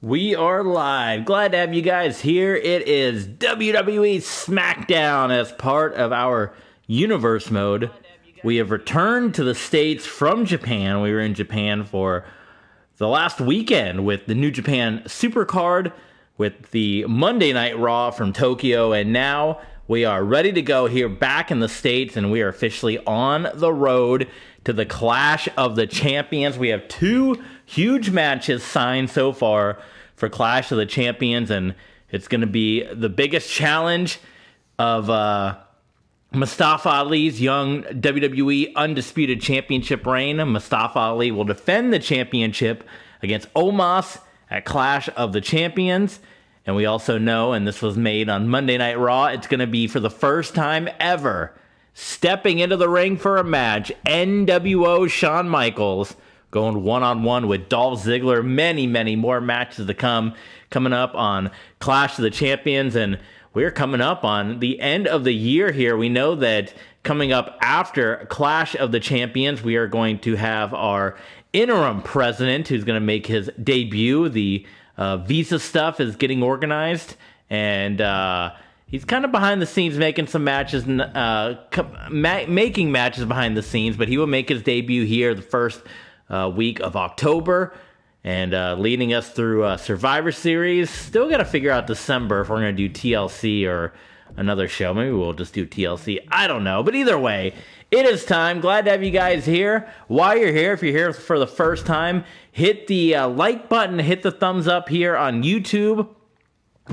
We are live. Glad to have you guys here. It is WWE Smackdown as part of our universe mode. We have returned to the States from Japan. We were in Japan for the last weekend with the New Japan Supercard, with the Monday Night Raw from Tokyo, and now we are ready to go here back in the States, and we are officially on the road to the Clash of the Champions. We have two huge matches signed so far for Clash of the Champions, and it's going to be the biggest challenge of Mustafa Ali's young WWE Undisputed Championship reign. Mustafa Ali will defend the championship against Omos at Clash of the Champions. And we also know, and this was made on Monday Night Raw, it's going to be for the first time ever stepping into the ring for a match, NWO Shawn Michaels going one-on-one with Dolph Ziggler. Many more matches to come, coming up on Clash of the Champions. And we're coming up on the end of the year here. We know that coming up after Clash of the Champions, we are going to have our interim president who's going to make his debut. The visa stuff is getting organized, and he's kind of behind the scenes making some matches, making matches behind the scenes, but he will make his debut here the first week of October, and leading us through Survivor Series. Still got to figure out December if we're going to do TLC or another show. Maybe we'll just do TLC. I don't know. But either way, it is time. Glad to have you guys here. While you're here, if you're here for the first time, hit the like button, hit the thumbs up here on YouTube.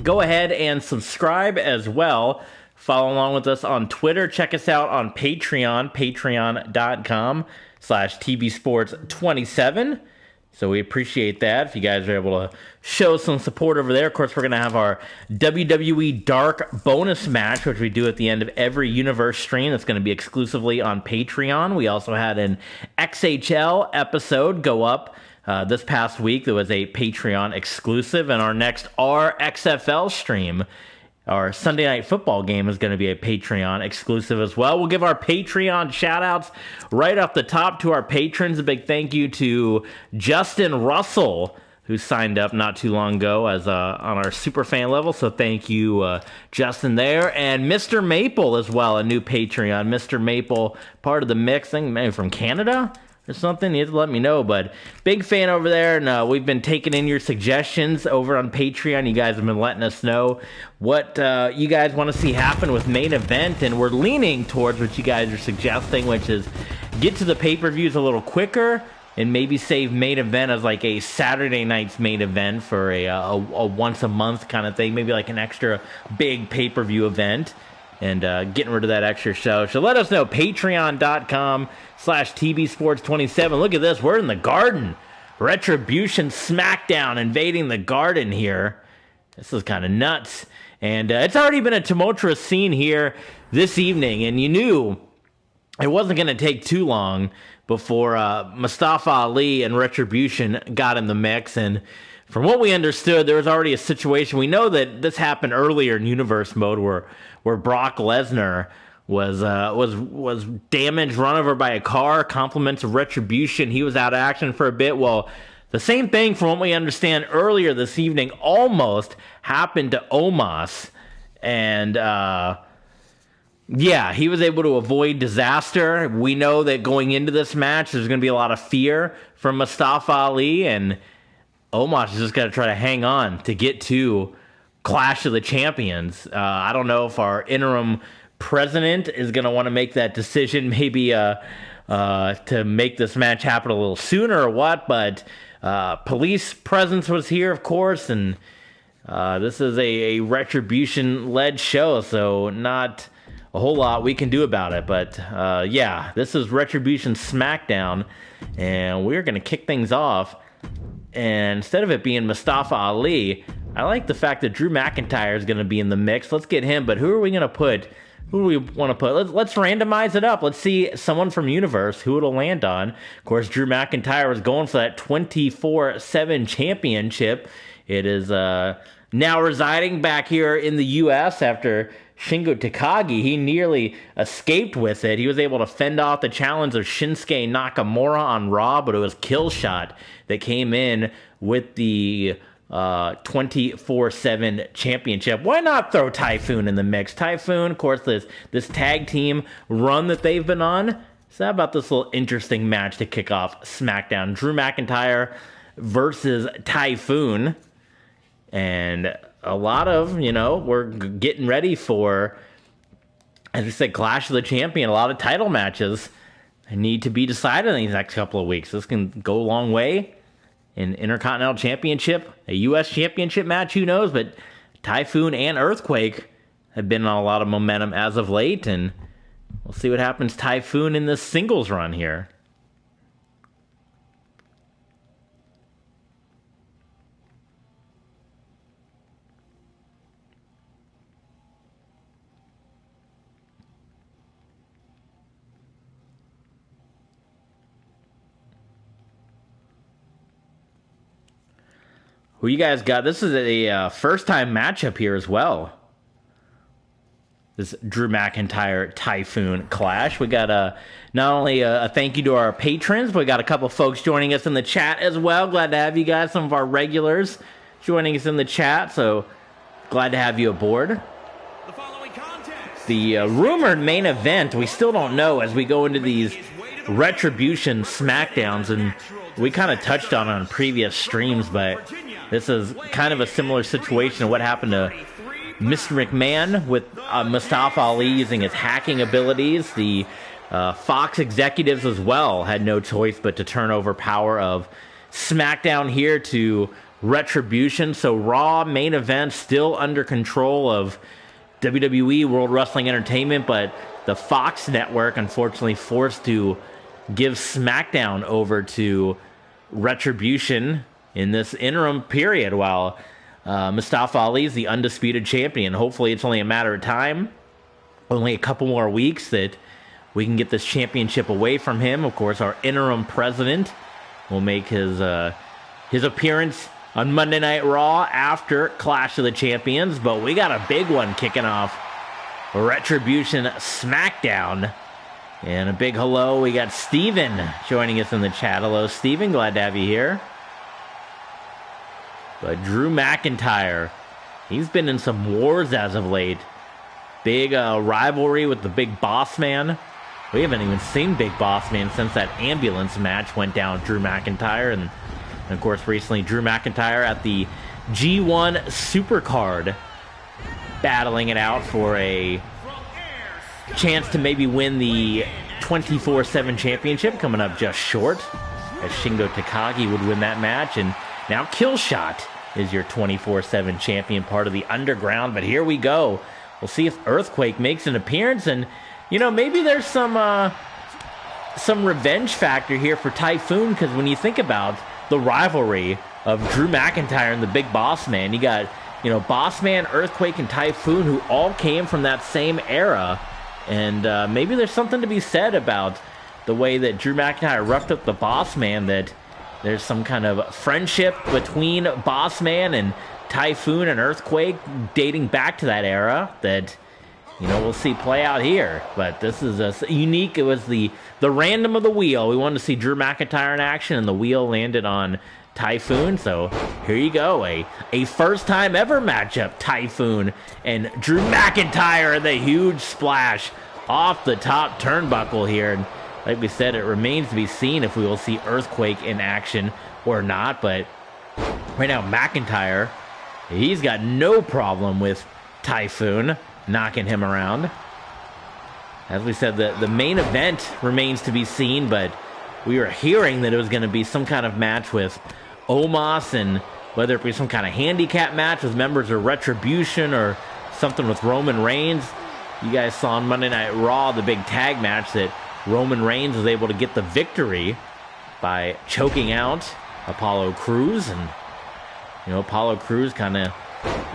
Go ahead and subscribe as well. Follow along with us on Twitter. Check us out on Patreon, patreon.com/TBSports27. So we appreciate that if you guys are able to show some support over there. Of course, we're going to have our WWE Dark bonus match, which we do at the end of every Universe stream. That's going to be exclusively on Patreon. We also had an XHL episode go up this past week. That was a Patreon exclusive. And our next RXFL stream, our Sunday Night Football game, is going to be a Patreon exclusive as well. We'll give our Patreon shout-outs right off the top to our patrons. A big thank you to Justin Russell, who signed up not too long ago as on our super fan level. So thank you, Justin, there. And Mr. Maple as well, a new Patreon. Mr. Maple, part of the mix, I think maybe from Canada or something. You have to let me know, but big fan over there, and we've been taking in your suggestions over on Patreon. You guys have been letting us know what you guys want to see happen with main event, and we're leaning towards what you guys are suggesting, which is get to the pay-per-views a little quicker and maybe save main event as like a Saturday night's main event for a once a month kind of thing, maybe like an extra big pay-per-view event, and getting rid of that extra show. So let us know, patreon.com/TBSports27. Look at this. We're in the Garden. Retribution Smackdown invading the Garden here. This is kind of nuts. And it's already been a tumultuous scene here this evening. And you knew it wasn't going to take too long before Mustafa Ali and Retribution got in the mix. And from what we understood, there was already a situation. We know that this happened earlier in Universe Mode where Brock Lesnar was damaged, run over by a car. Compliments of Retribution. He was out of action for a bit. Well, the same thing, from what we understand earlier this evening, almost happened to Omos. And yeah, he was able to avoid disaster. We know that going into this match, there's going to be a lot of fear from Mustafa Ali, and Omos is just going to try to hang on to get to Clash of the Champions. I don't know if our interim president is going to want to make that decision, maybe to make this match happen a little sooner or what, but police presence was here, of course, and this is a Retribution-led show, so not a whole lot we can do about it. But yeah, this is Retribution Smackdown, and we're going to kick things off. And instead of it being Mustafa Ali, I like the fact that Drew McIntyre is going to be in the mix. Let's get him, but who are we going to put? Who do we want to put? Let's randomize it up. Let's see someone from Universe, who it'll land on. Of course, Drew McIntyre was going for that 24/7 championship. It is now residing back here in the U.S. after Shingo Takagi. He nearly escaped with it. He was able to fend off the challenge of Shinsuke Nakamura on Raw, but it was Killshot that came in with the 24/7 championship. Why not throw Typhoon in the mix? Typhoon, of course, this tag team run that they've been on. So how about this little interesting match to kick off SmackDown? Drew McIntyre versus Typhoon. And a lot of, we're getting ready for, as I said, Clash of the Champion. A lot of title matches need to be decided in these next couple of weeks. This can go a long way. An Intercontinental Championship, a U.S. Championship match, who knows? But Typhoon and Earthquake have been on a lot of momentum as of late, and we'll see what happens Typhoon in this singles run here. Who you guys got? This is a first-time matchup here as well. This Drew McIntyre Typhoon clash. We got not only a thank you to our patrons, but we got a couple folks joining us in the chat as well. Glad to have you guys, some of our regulars joining us in the chat. So glad to have you aboard. The rumored main event, we still don't know as we go into these Retribution Smackdowns, and we kind of touched on previous streams, but this is kind of a similar situation to what happened to Mr. McMahon with Mustafa Ali using his hacking abilities. The Fox executives as well had no choice but to turn over power of SmackDown here to Retribution. So Raw main event still under control of WWE World Wrestling Entertainment, but the Fox network unfortunately forced to give SmackDown over to Retribution in this interim period while Mustafa Ali is the undisputed champion. Hopefully it's only a matter of time, only a couple more weeks that we can get this championship away from him. Of course, our interim president will make his appearance on Monday Night Raw after Clash of the Champions, but we got a big one kicking off Retribution Smackdown. And a big hello, we got Steven joining us in the chat. Hello, Steven, glad to have you here. But Drew McIntyre, he's been in some wars as of late. Big rivalry with the Big Boss Man. We haven't even seen Big Boss Man since that ambulance match went down with Drew McIntyre. And of course, recently, Drew McIntyre at the G1 Supercard, battling it out for a chance to maybe win the 24/7 championship, coming up just short, as Shingo Takagi would win that match. And now Killshot is your 24/7 champion, part of the Underground. But here we go. We'll see if Earthquake makes an appearance, and maybe there's some revenge factor here for Typhoon, because when you think about the rivalry of Drew McIntyre and the Big Boss Man, you got Boss Man, Earthquake, and Typhoon, who all came from that same era. And maybe there's something to be said about the way that Drew McIntyre roughed up the Boss Man, that there's some kind of friendship between Boss Man and Typhoon and Earthquake dating back to that era that, we'll see play out here. But this is unique. It was the random of the wheel. We wanted to see Drew McIntyre in action, and the wheel landed on Typhoon. So here you go, a first time ever matchup, Typhoon and Drew McIntyre, the huge splash off the top turnbuckle here. And like we said, it remains to be seen if we will see Earthquake in action or not. But right now, McIntyre, he's got no problem with Typhoon knocking him around. As we said, the main event remains to be seen, but we were hearing that it was going to be some kind of match with Omos, and whether it be some kind of handicap match with members of Retribution or something with Roman Reigns. You guys saw on Monday Night Raw the big tag match that Roman Reigns was able to get the victory by choking out Apollo Crews, and Apollo Crews kind of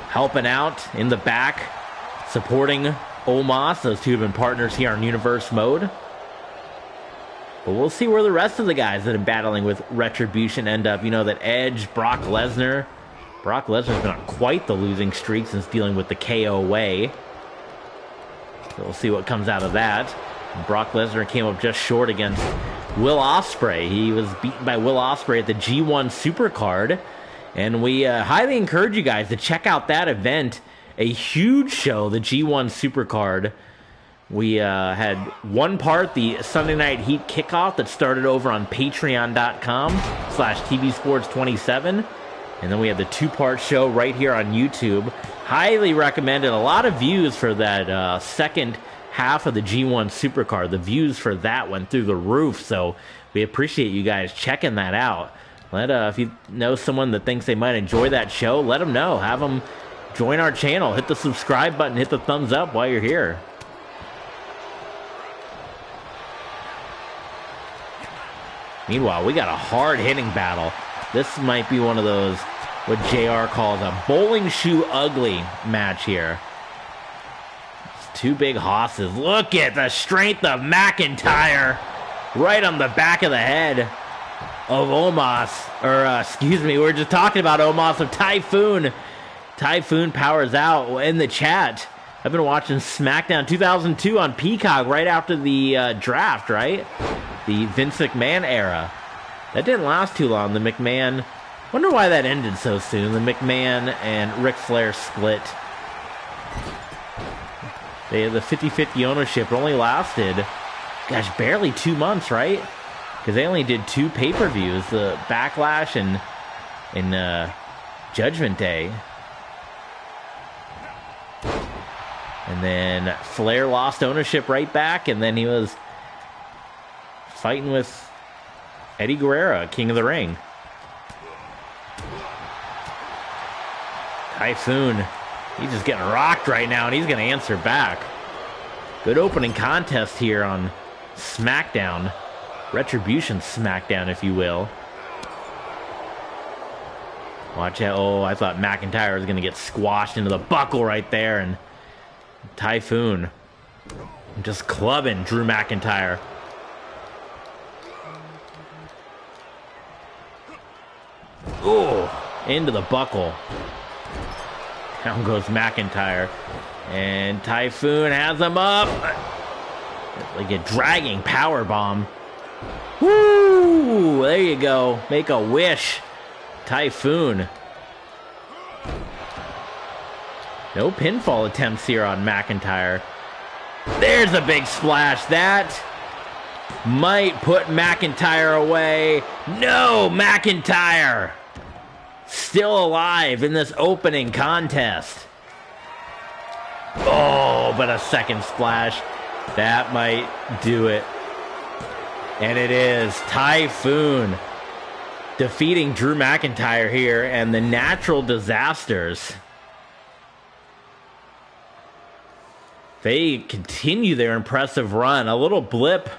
helping out in the back, supporting Omos. Those two have been partners here on Universe Mode. But we'll see where the rest of the guys that are battling with Retribution end up. That Edge, Brock Lesnar's been on quite the losing streak since dealing with the KO way. So we'll see what comes out of that. Brock Lesnar came up just short against Will Ospreay. He was beaten by Will Ospreay at the G1 Supercard. And we highly encourage you guys to check out that event. A huge show, the G1 Supercard. We had one part, the Sunday Night Heat kickoff that started over on patreon.com/tvsports27. And then we had the two-part show right here on YouTube. Highly recommended. A lot of views for that second half of the G1 Supercard. The views for that went through the roof, so we appreciate you guys checking that out. If you know someone that thinks they might enjoy that show, let them know. Have them join our channel. Hit the subscribe button. Hit the thumbs up while you're here. Meanwhile, we got a hard-hitting battle. This might be one of those, what JR calls a bowling shoe ugly match here. It's two big hosses. Look at the strength of McIntyre. Right on the back of the head of Omos. Excuse me, we're just talking about Omos of Typhoon. Typhoon powers out in the chat. I've been watching SmackDown 2002 on Peacock right after the draft, right? The Vince McMahon era. That didn't last too long. The McMahon... Wonder why that ended so soon. The McMahon and Ric Flair split. The 50-50 ownership only lasted, gosh, barely 2 months, right? Because they only did 2 pay-per-views. The Backlash and Judgment Day. And then Flair lost ownership right back, and then he was fighting with Eddie Guerrero, King of the Ring. Typhoon, he's just getting rocked right now, and he's going to answer back. Good opening contest here on SmackDown. Retribution Smackdown, if you will. Watch out. Oh, I thought McIntyre was going to get squashed into the buckle right there, and Typhoon just clubbing Drew McIntyre. Oh, into the buckle. Down goes McIntyre. And Typhoon has him up. Like a dragging power bomb. Woo! There you go. Make a wish. Typhoon. No pinfall attempts here on McIntyre. There's a big splash. That might put McIntyre away. No, McIntyre still alive in this opening contest. Oh, but a second splash. That might do it. And it is Typhoon defeating Drew McIntyre here, and the Natural Disasters, they continue their impressive run. A little blip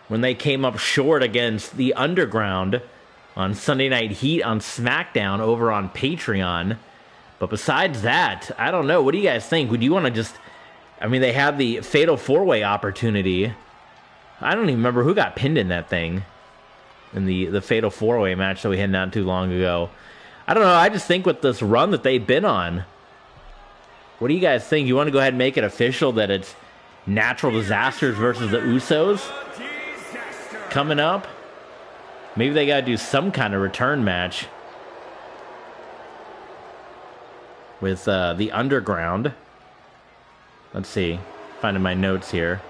when they came up short against the Underground on Sunday Night Heat on SmackDown over on Patreon. But besides that, I don't know. What do you guys think? Would you want to just... I mean, they have the Fatal 4-Way opportunity. I don't even remember who got pinned in that thing. In the Fatal 4-Way match that we had not too long ago. I don't know. I just think with this run that they've been on... What do you guys think? You want to go ahead and make it official that it's Natural Disasters versus the Usos coming up? Maybe they got to do some kind of return match with the Underground. Let's see. Finding my notes here.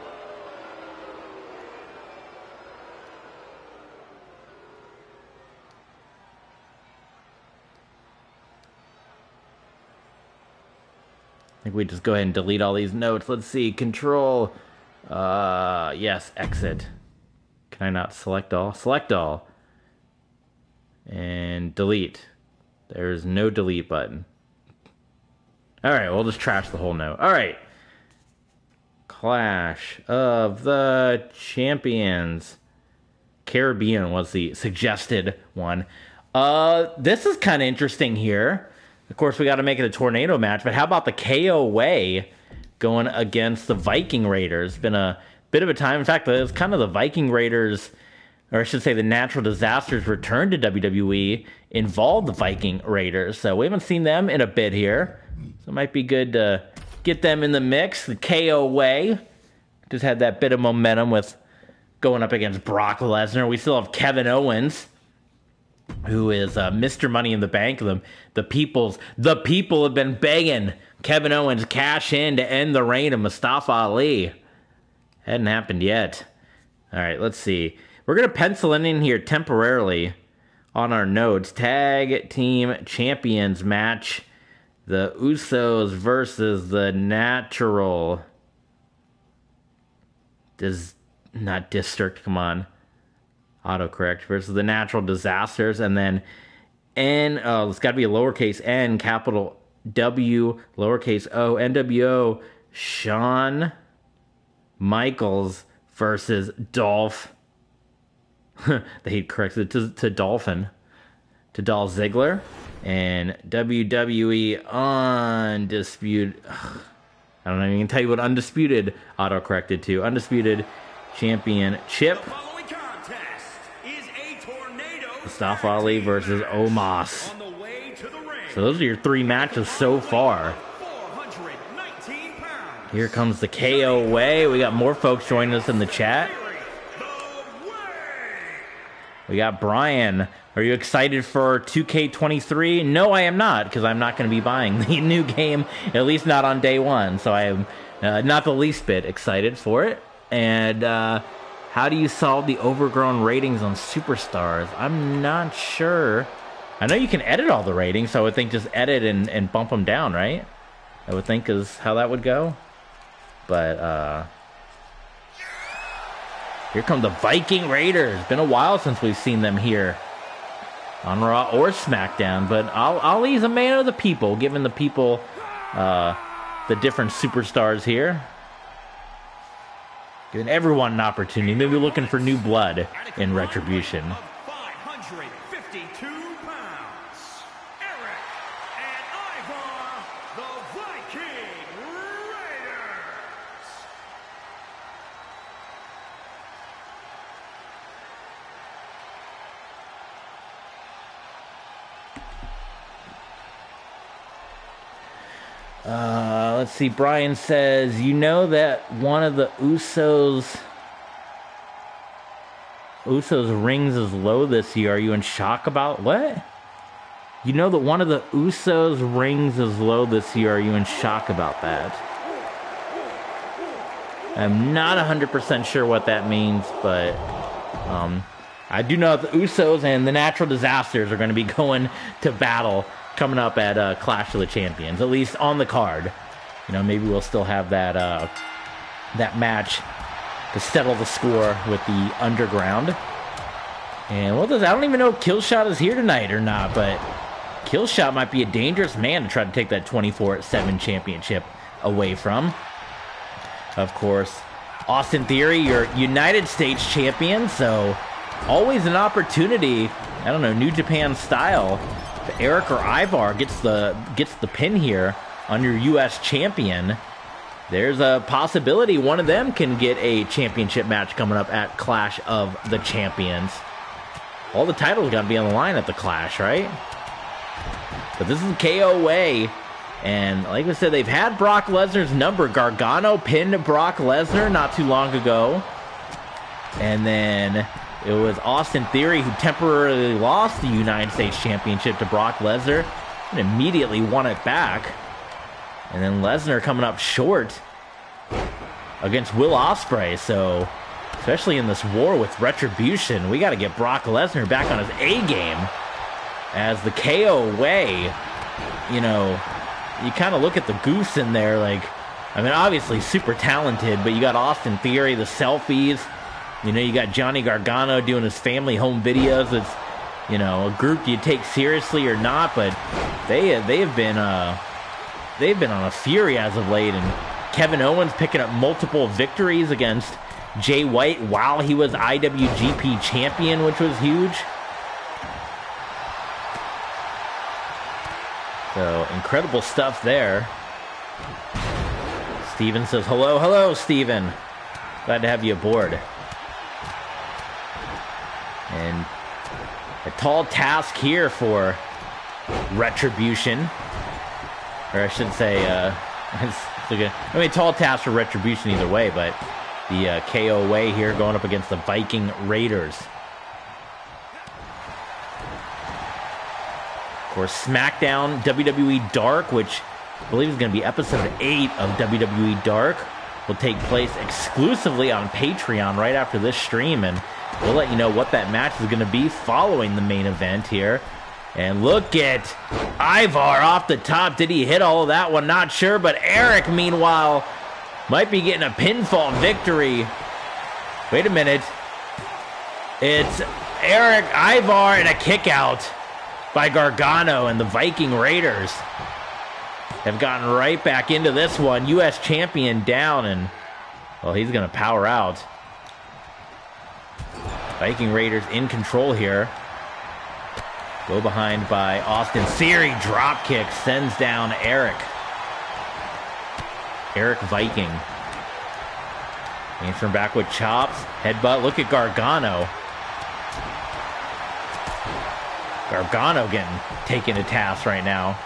I think we just go ahead and delete all these notes. Let's see. Control. Yes, exit. Can I not select all? Select all. And delete. There's no delete button. Alright, we'll just trash the whole note. Alright. Clash of the Champions. Caribbean was the suggested one. This is kind of interesting here. Of course, we got to make it a tornado match, but how about the KO way going against the Viking Raiders? Been a bit of a time. In fact, it was kind of the Viking Raiders, or I should say the Natural Disasters return to WWE involved the Viking Raiders. So we haven't seen them in a bit here. So it might be good to get them in the mix. The KO way just had that bit of momentum with going up against Brock Lesnar. We still have Kevin Owens who is Mr. Money in the Bank. The people have been begging Kevin Owens cash in to end the reign of Mustafa Ali. Hadn't happened yet. All right, let's see. We're going to pencil in here temporarily on our notes. Tag Team Champions match. The Usos versus the Natural. Not District, come on. Autocorrect. Versus the Natural Disasters. And then it's got to be a lowercase n, capital W, lowercase o, NWO, Shawn Michaels versus Dolph. They corrected it to Dolphin. To Dolph Ziggler. And WWE Undisputed. I don't know if I can tell you what Undisputed auto-corrected to. Undisputed Championship. The following contest is a tornado Mustafa Ali versus Omos. on the way to the ring. So those are your 3 matches so far. 419 pounds. Here comes the KO way. We got more folks joining us in the chat. The way. We got Brian. Are you excited for 2K23? No, I am not, because I'm not going to be buying the new game, at least not on day one. So I am not the least bit excited for it. And how do you solve the overgrown ratings on Superstars? I'm not sure. I know you can edit all the ratings, so I would think just edit and bump them down, right? I would think is how that would go. But here come the Viking Raiders. Been a while since we've seen them here on Raw or SmackDown, but Ali's a man of the people, giving the people the different superstars here. Giving everyone an opportunity. Maybe looking for new blood in Retribution. 552 pounds. Eric and Ivar, the Viking Raiders. Let's see. Brian says, you know that one of the Usos rings is low this year. Are you in shock about what? You know that one of the Usos rings is low this year. Are you in shock about that? I'm not 100% sure what that means, but I do know that the Usos and the Natural Disasters are going to be going to battle coming up at Clash of the Champions, at least on the card. You know, maybe we'll still have that that match to settle the score with the Underground. And what does I don't even know if Killshot is here tonight or not, but Killshot might be a dangerous man to try to take that 24/7 championship away from. Of course, Austin Theory, your United States champion, so always an opportunity. I don't know, New Japan style. If Eric or Ivar gets the pin here on your U.S. champion, there's a possibility one of them can get a championship match coming up at Clash of the Champions. All the titles got to be on the line at the Clash, right? But this is KO way. And like I said, they've had Brock Lesnar's number. Gargano pinned Brock Lesnar not too long ago. And then it was Austin Theory who temporarily lost the United States Championship to Brock Lesnar and immediately won it back. And then Lesnar coming up short against Will Ospreay. So, especially in this war with Retribution, we got to get Brock Lesnar back on his A game. As the KO way, you know, you kind of look at the goose in there, like, I mean, obviously super talented, but you got Austin Theory, the selfies. You know, you got Johnny Gargano doing his family home videos. It's, you know, a group you take seriously or not, but they've been on a fury as of late. And Kevin Owens picking up multiple victories against Jay White while he was IWGP champion, which was huge. So, incredible stuff there. Steven says, hello, Steven. Glad to have you aboard. And a tall task here for Retribution. Or I should say, tall task for Retribution either way, but the KO way here going up against the Viking Raiders. course, SmackDown WWE Dark, which I believe is going to be episode 8 of WWE Dark, will take place exclusively on Patreon right after this stream, and we'll let you know what that match is going to be following the main event here. And look at Ivar off the top. Did he hit all of that one? Not sure, but Eric, meanwhile, might be getting a pinfall victory. Wait a minute. It's Eric, Ivar, and a kick out by Gargano, and the Viking Raiders have gotten right back into this one. U.S. champion down, and, well, he's going to power out. Viking Raiders in control here. Go behind by Austin Theory. Drop kick sends down Eric. Eric Viking. Answering back with chops. Headbutt. Look at Gargano. Gargano getting taken to task right now.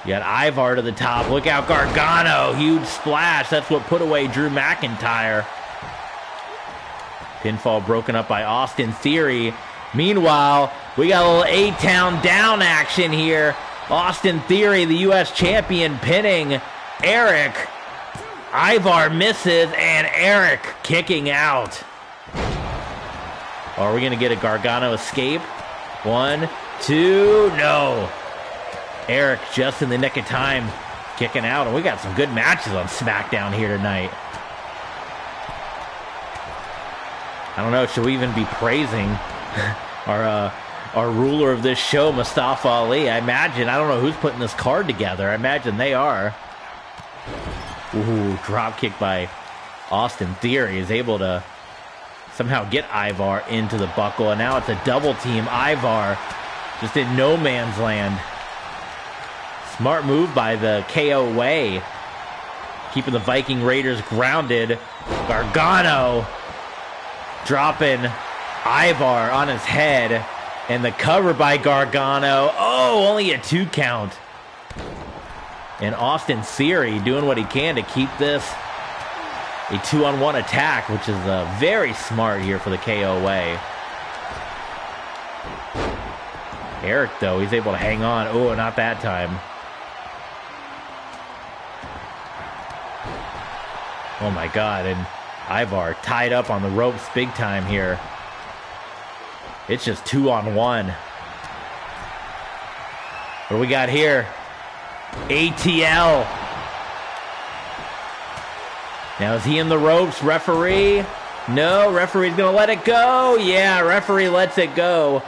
You got Ivar to the top. Look out, Gargano. Huge splash. That's what put away Drew McIntyre. Pinfall broken up by Austin Theory. Meanwhile, we got a little A-Town down action here. Austin Theory, the U.S. champion, pinning Eric. Ivar misses, and Eric kicking out. Are we going to get a Gargano escape? 1, 2, no. Eric just in the nick of time kicking out, and we got some good matches on SmackDown here tonight. I don't know, should we even be praising our ruler of this show, Mustafa Ali? I imagine, I don't know who's putting this card together. I imagine they are. Ooh, drop kick by Austin Theory is able to somehow get Ivar into the buckle, and now it's a double team. Ivar just in no man's land. Smart move by the KO way, keeping the Viking Raiders grounded. Gargano dropping Ivar on his head, and the cover by Gargano. Oh, only a 2 count. And Austin Theory doing what he can to keep this a 2-on-1 attack, which is very smart here for the KO way. Eric, though, he's able to hang on. Oh, not that time. Oh, my God. And Ivar tied up on the ropes big time here. It's just 2-on-1. What do we got here? ATL. Now, is he in the ropes? Referee? No, referee's going to let it go. Yeah, referee lets it go.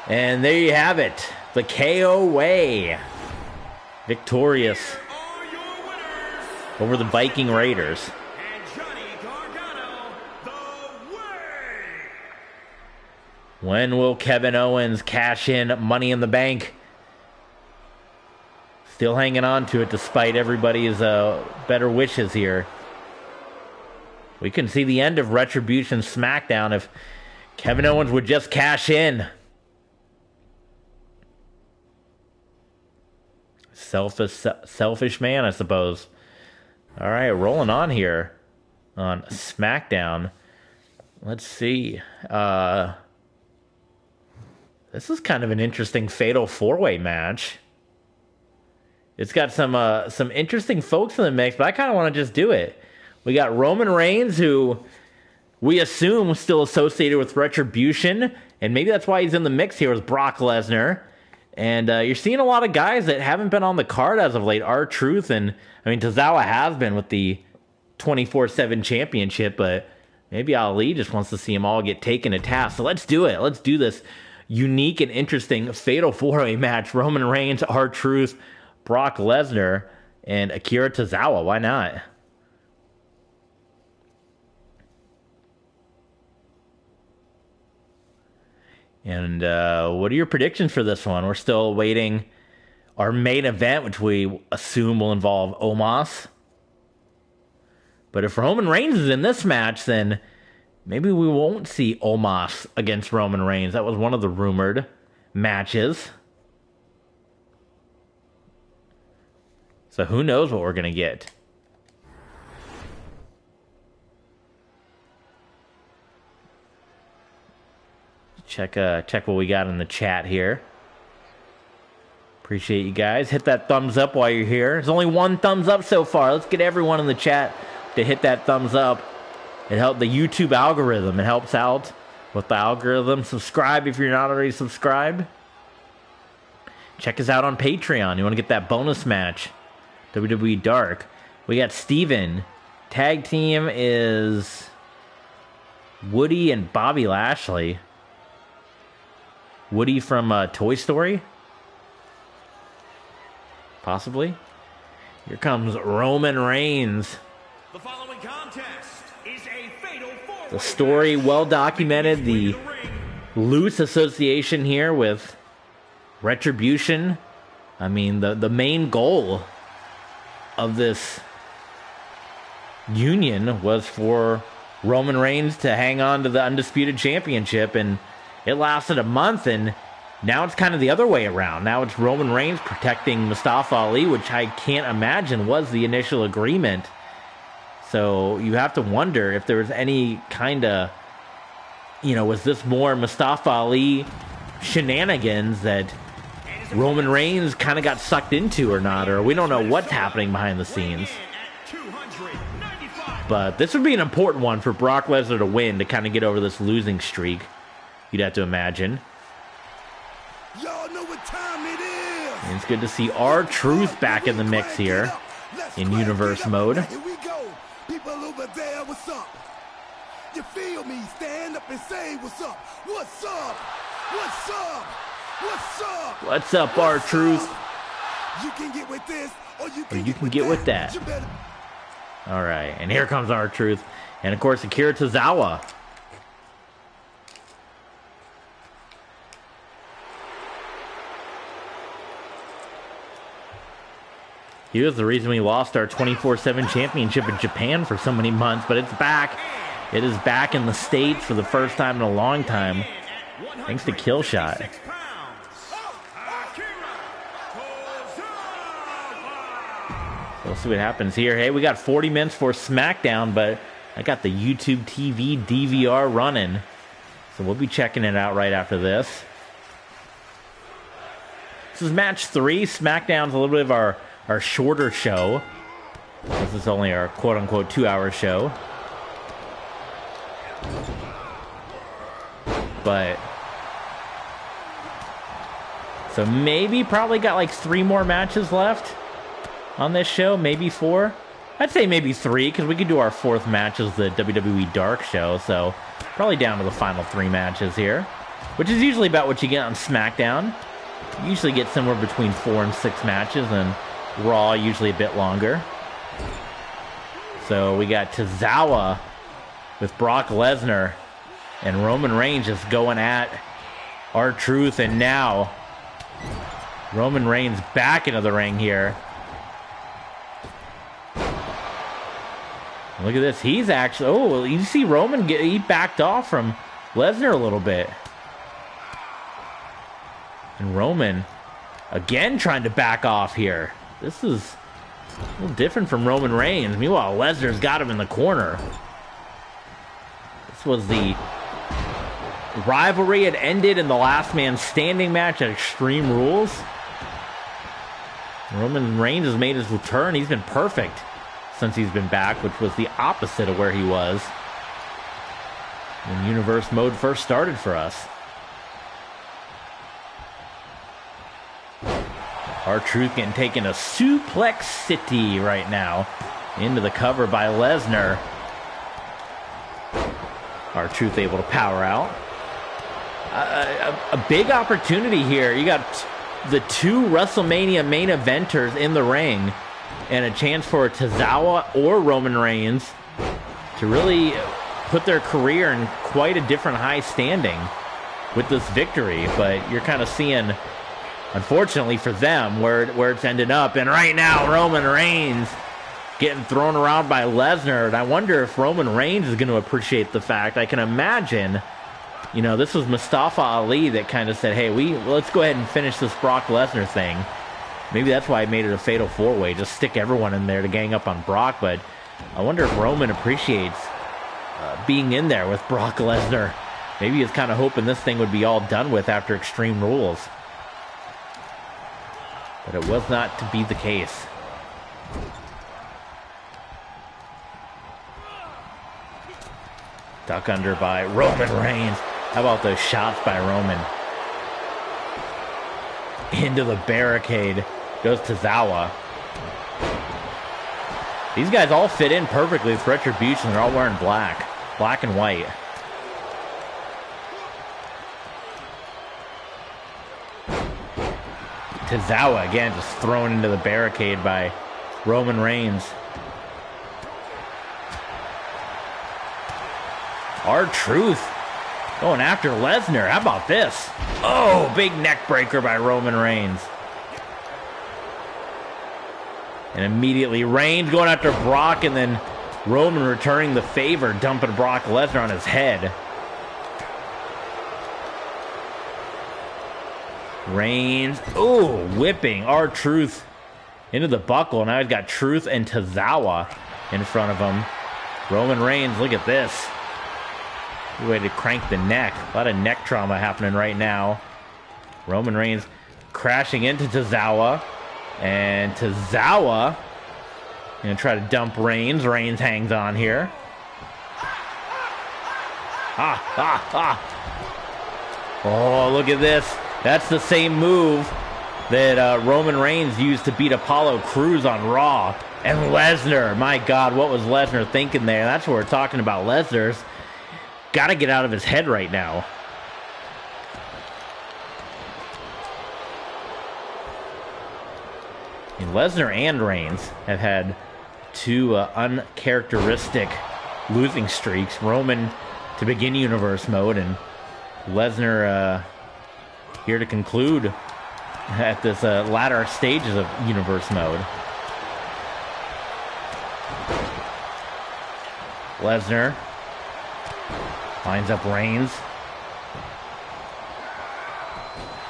And there you have it. The KO way. Victorious over the Viking Raiders. When will Kevin Owens cash in Money in the Bank? Still hanging on to it despite everybody's better wishes here. We can see the end of Retribution Smackdown if Kevin Owens would just cash in. Selfish man, I suppose. All right, rolling on here on SmackDown. Let's see. This is kind of an interesting fatal 4-way match. It's got some interesting folks in the mix, but I kind of want to just do it. We got Roman Reigns, who we assume is still associated with Retribution, and maybe that's why he's in the mix here with Brock Lesnar. And you're seeing a lot of guys that haven't been on the card as of late. R-Truth, and I mean, Tozawa has been with the 24/7 championship, but maybe Ali just wants to see them all get taken to task. So let's do it. Let's do this unique and interesting fatal 4-way match. Roman Reigns, R-Truth, Brock Lesnar, and Akira Tozawa. Why not? And what are your predictions for this one? We're still awaiting our main event, which we assume will involve Omos. But if Roman Reigns is in this match, then maybe we won't see Omos against Roman Reigns. That was one of the rumored matches. So who knows what we're going to get. Check what we got in the chat here. Appreciate you guys. Hit that thumbs up while you're here. There's only one thumbs up so far. Let's get everyone in the chat to hit that thumbs up. It helps the YouTube algorithm. It helps out with the algorithm. Subscribe if you're not already subscribed. Check us out on Patreon. You want to get that bonus match. WWE Dark. We got Steven. Tag team is Woody and Bobby Lashley. Woody from Toy Story? Possibly. Here comes Roman Reigns. The following contest is a fatal four-way The story match well documented. The between the ring. loose association here with Retribution. I mean, the main goal of this union was for Roman Reigns to hang on to the Undisputed Championship, and it lasted a month, and now it's kind of the other way around. Now it's Roman Reigns protecting Mustafa Ali, which I can't imagine was the initial agreement. So you have to wonder if there was any kind of, was this more Mustafa Ali shenanigans that Roman Reigns kind of got sucked into or not, or we don't know what's happening behind the scenes. But this would be an important one for Brock Lesnar to win to kind of get over this losing streak, you'd have to imagine. Y'all know what time it is. And it's good to see R-Truth back in the mix here in universe mode. Here we go. People over there, what's up? You feel me? Stand up and say what's up. What's up? What's up? What's up? What's up, R-Truth? You can get with this, or you you can get with that. You better. All right, and here comes R-Truth. And, of course, Akira Tozawa. He was the reason we lost our 24/7 championship in Japan for so many months, but it's back. It is back in the States for the first time in a long time, thanks to Killshot. We'll see what happens here. Hey, we got 40 minutes for SmackDown, but I got the YouTube TV DVR running, so we'll be checking it out right after this. This is match 3. SmackDown's a little bit of our shorter show. This is only our quote-unquote 2-hour show. But so maybe probably got like 3 more matches left on this show, maybe 4. I'd say maybe 3, because we could do our 4th match as the WWE Dark show, so probably down to the final 3 matches here, which is usually about what you get on SmackDown. You usually get somewhere between 4 and 6 matches, and Raw usually a bit longer. So we got Tozawa with Brock Lesnar and Roman Reigns just going at R-Truth, and now Roman Reigns back into the ring here. Look at this. He's actually... Oh, you see Roman he backed off from Lesnar a little bit. And Roman again trying to back off here. This is a little different from Roman Reigns. Meanwhile, Lesnar's got him in the corner. This was the rivalry had ended in the last man standing match at Extreme Rules. Roman Reigns has made his return. He's been perfect since he's been back, which was the opposite of where he was when Universe Mode first started for us. R-Truth getting taken to Suplex City right now. Into the cover by Lesnar. R-Truth able to power out. A big opportunity here. You got the 2 WrestleMania main eventers in the ring, and a chance for Tozawa or Roman Reigns to really put their career in quite a different high standing with this victory. But you're kind of seeing, unfortunately for them, where it's ended up. And right now, Roman Reigns getting thrown around by Lesnar. And I wonder if Roman Reigns is going to appreciate the fact. I can imagine, this was Mustafa Ali that kind of said, hey, let's go ahead and finish this Brock Lesnar thing. Maybe that's why I made it a fatal 4-way. Just stick everyone in there to gang up on Brock. But I wonder if Roman appreciates being in there with Brock Lesnar. Maybe he's kind of hoping this thing would be all done with after Extreme Rules. But it was not to be the case. Duck under by Roman Reigns. How about those shots by Roman? Into the barricade goes Tozawa. These guys all fit in perfectly with Retribution. They're all wearing black. Black and white. Tozawa again just thrown into the barricade by Roman Reigns. R-Truth going after Lesnar. How about this? Oh, big neck breaker by Roman Reigns. And immediately Reigns going after Brock, and then Roman returning the favor, dumping Brock Lesnar on his head. Reigns, oh, whipping R-Truth into the buckle. Now he's got Truth and Tozawa in front of him. Roman Reigns, look at this. Way to crank the neck. A lot of neck trauma happening right now. Roman Reigns crashing into Tozawa. And Tozawa gonna try to dump Reigns. Reigns hangs on here. Oh, look at this. That's the same move that Roman Reigns used to beat Apollo Crews on Raw. And Lesnar, my God, what was Lesnar thinking there? That's what we're talking about. Lesnar's got to get out of his head right now. And Lesnar and Reigns have had two uncharacteristic losing streaks. Roman to begin Universe Mode, and Lesnar here to conclude at this latter stages of Universe Mode. Lesnar lines up Reigns.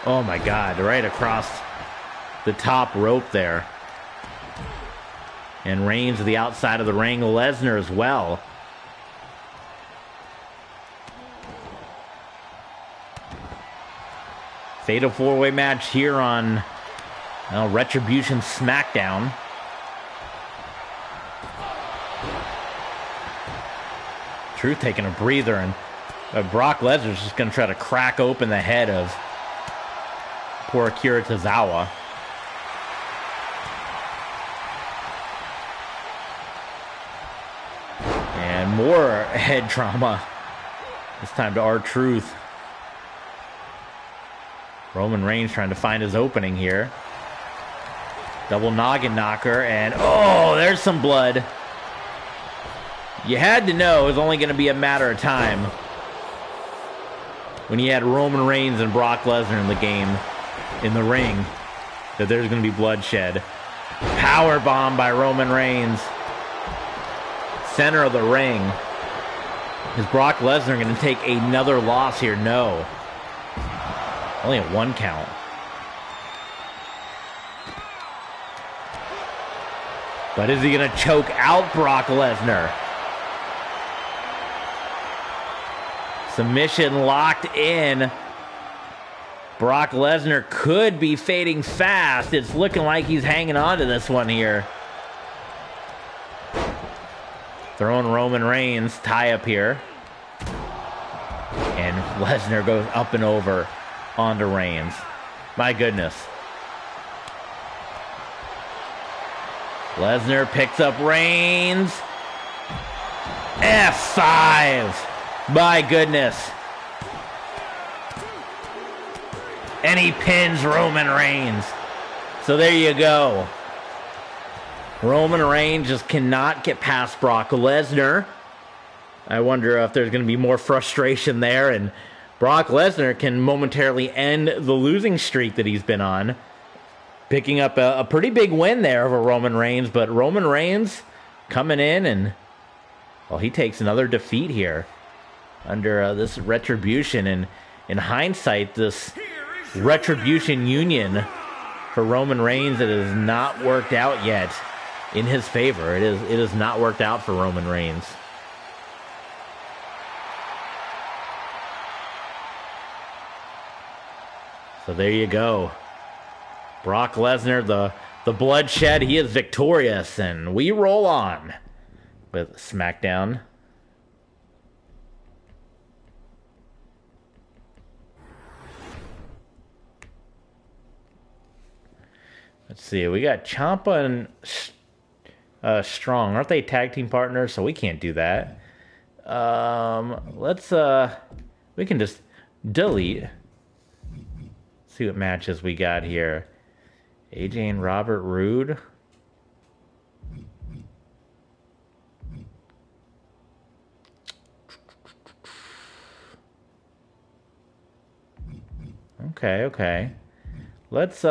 Oh my God, right across the top rope there. And Reigns to the outside of the ring. Lesnar as well. Fatal four-way match here on Retribution Smackdown. Truth taking a breather, and Brock Lesnar's just going to try to crack open the head of poor Akira Tozawa. And more head trauma. This time to R-Truth. Roman Reigns trying to find his opening here. Double noggin knocker, and oh, there's some blood. You had to know it was only going to be a matter of time when you had Roman Reigns and Brock Lesnar in the game, in the ring, that there's going to be bloodshed. Power bomb by Roman Reigns. Center of the ring. Is Brock Lesnar going to take another loss here? No. Only a 1 count. But is he going to choke out Brock Lesnar? Submission locked in. Brock Lesnar could be fading fast. It's looking like he's hanging on to this one here. Throwing Roman Reigns, tie up here. And Lesnar goes up and over onto Reigns. My goodness. Lesnar picks up Reigns. F5. My goodness. And he pins Roman Reigns. So there you go. Roman Reigns just cannot get past Brock Lesnar. I wonder if there's going to be more frustration there, and Brock Lesnar can momentarily end the losing streak that he's been on, picking up a pretty big win there over Roman Reigns. But Roman Reigns coming in, and well, he takes another defeat here under this Retribution. And in hindsight, this Retribution union for Roman Reigns, it has not worked out yet in his favor. It has not worked out for Roman Reigns. So there you go. Brock Lesnar, the bloodshed, he is victorious, and we roll on with SmackDown. Let's see, we got Ciampa and Strong. Aren't they tag team partners? So we can't do that. We can just delete. See what matches we got here. AJ and Robert Roode. Okay. Let's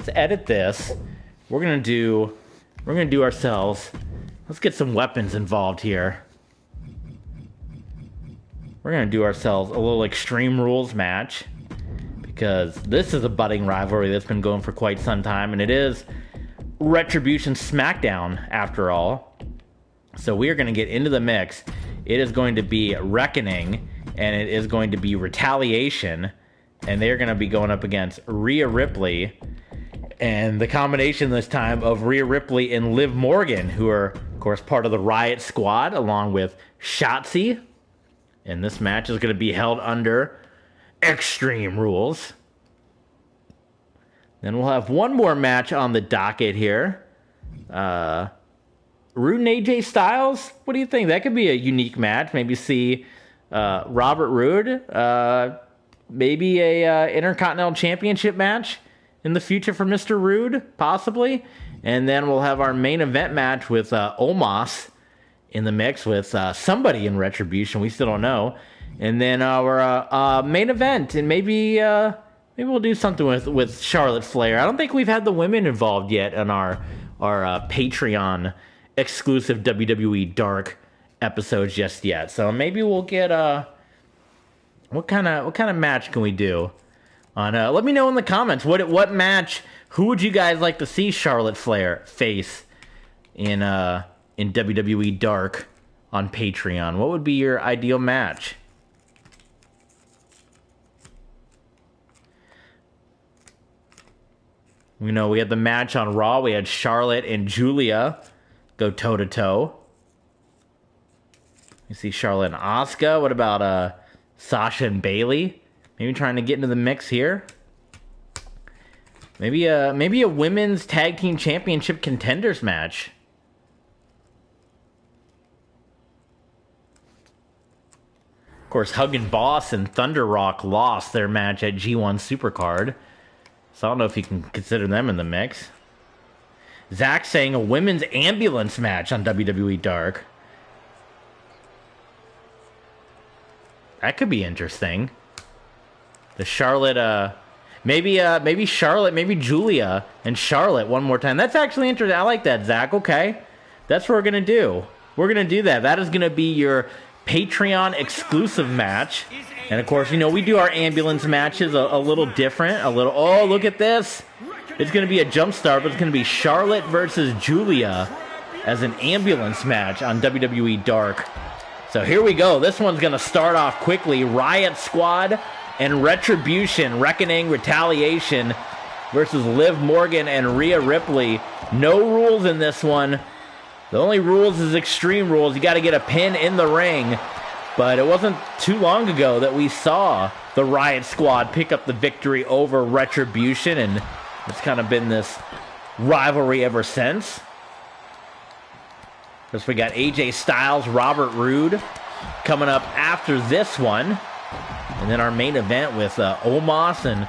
edit this. We're gonna do ourselves. Let's get some weapons involved here. We're gonna do ourselves a little Extreme Rules match, because this is a budding rivalry that's been going for quite some time, and it is Retribution Smackdown after all. So we are going to get into the mix. It is going to be Reckoning, and it is going to be Retaliation, and they're going to be going up against Rhea Ripley, and the combination this time of Rhea Ripley and Liv Morgan, who are, of course, part of the Riot Squad, along with Shotzi. And this match is going to be held under Extreme Rules. Then we'll have one more match on the docket here. Roode and AJ Styles. What do you think? That could be a unique match. Maybe see Robert Roode. Maybe a Intercontinental Championship match in the future for Mr. Roode, possibly. And then we'll have our main event match with Omos in the mix with somebody in Retribution. We still don't know. And then our main event, and maybe we'll do something with Charlotte Flair. I don't think we've had the women involved yet in our Patreon exclusive WWE Dark episodes just yet. So maybe we'll get what kind of match can we do? Let me know in the comments what match. Who would you guys like to see Charlotte Flair face in WWE Dark on Patreon? What would be your ideal match? You know, we had the match on Raw. We had Charlotte and Julia go toe-to-toe. You see Charlotte and Asuka. What about Sasha and Bayley? Maybe trying to get into the mix here. Maybe a women's tag team championship contenders match. Of course, Huggin Boss and Thunder Rock lost their match at G1 Supercard. So I don't know if you can consider them in the mix. Zach saying a women's ambulance match on WWE Dark. That could be interesting. The Charlotte, maybe Charlotte, maybe Julia and Charlotte one more time. That's actually interesting. I like that, Zach. Okay. That's what we're going to do. We're going to do that. That is going to be your Patreon exclusive match. And of course, you know, we do our ambulance matches a little different. Oh, look at this. It's going to be a jump start, but it's going to be Charlotte versus Julia as an ambulance match on WWE Dark. So here we go. This one's going to start off quickly. Riot Squad and Retribution, Reckoning, Retaliation versus Liv Morgan and Rhea Ripley. No rules in this one. The only rules is Extreme Rules. You got to get a pin in the ring. But it wasn't too long ago that we saw the Riot Squad pick up the victory over Retribution, and it's kind of been this rivalry ever since. First, we got AJ Styles, Robert Roode coming up after this one. And then our main event with Omos and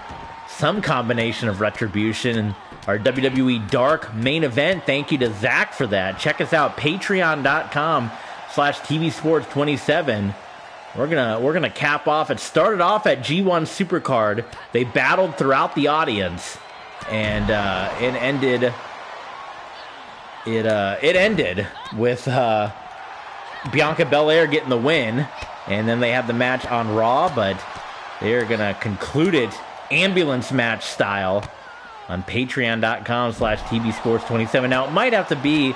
some combination of Retribution and our WWE Dark main event. Thank you to Zach for that. Check us out, patreon.com/tvsports27. We're gonna cap off. It started off at G1 Supercard. They battled throughout the audience, and it ended with Bianca Belair getting the win, and then they had the match on Raw, but they're gonna conclude it ambulance match style on patreon.com/tvsports27. Now, it might have to be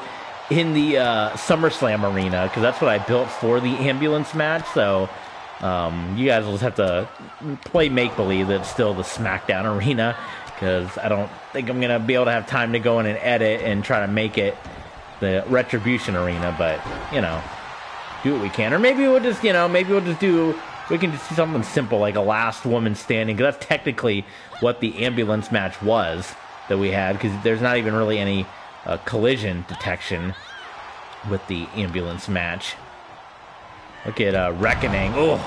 in the SummerSlam arena, because that's what I built for the ambulance match. So You guys will just have to play make-believe that it's still the SmackDown arena, because I don't think I'm going to be able to have time to go in and edit and try to make it the Retribution arena, but, you know, do what we can. Or maybe we'll just, you know, we can just do something simple like a last woman standing, because that's technically what the ambulance match was that we had, because there's not even really any collision detection with the ambulance match. Look at Reckoning. Oh,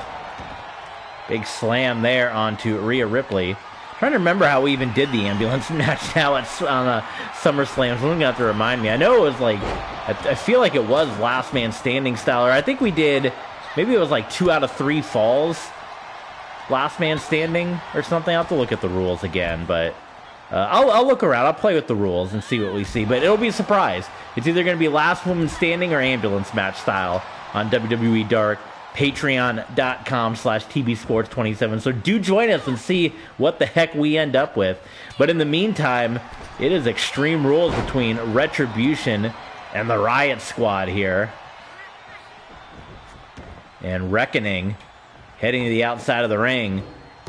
big slam there onto Rhea Ripley. Trying to remember how we even did the ambulance match now on SummerSlam. Someone's gonna have to remind me. I know it was like, I feel like it was last man standing style, or I think we did, maybe it was like 2 out of 3 falls, last man standing or something. I'll have to look at the rules again, but I'll look around. I'll play with the rules and see what we see, but it'll be a surprise. It's either going to be last woman standing or ambulance match style on WWE Dark. Patreon.com/TBSports27. So do join us and see what the heck we end up with. But in the meantime, it is Extreme Rules between Retribution and the Riot Squad here. And Reckoning heading to the outside of the ring.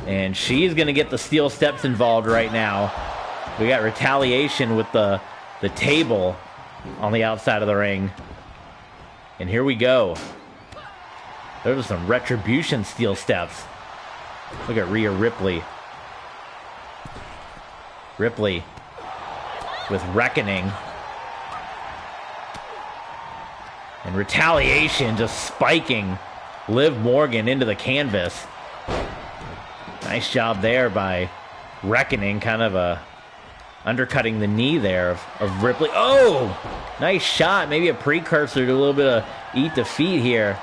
And she's going to get the steel steps involved right now. We got Retaliation with the table on the outside of the ring. And here we go. There's some Retribution steel steps. Look at Rhea Ripley. Ripley with Reckoning. And Retaliation just spiking Liv Morgan into the canvas. Nice job there by Reckoning, kind of undercutting the knee there of Ripley. Oh, nice shot. Maybe a precursor to a little bit of eat defeat here.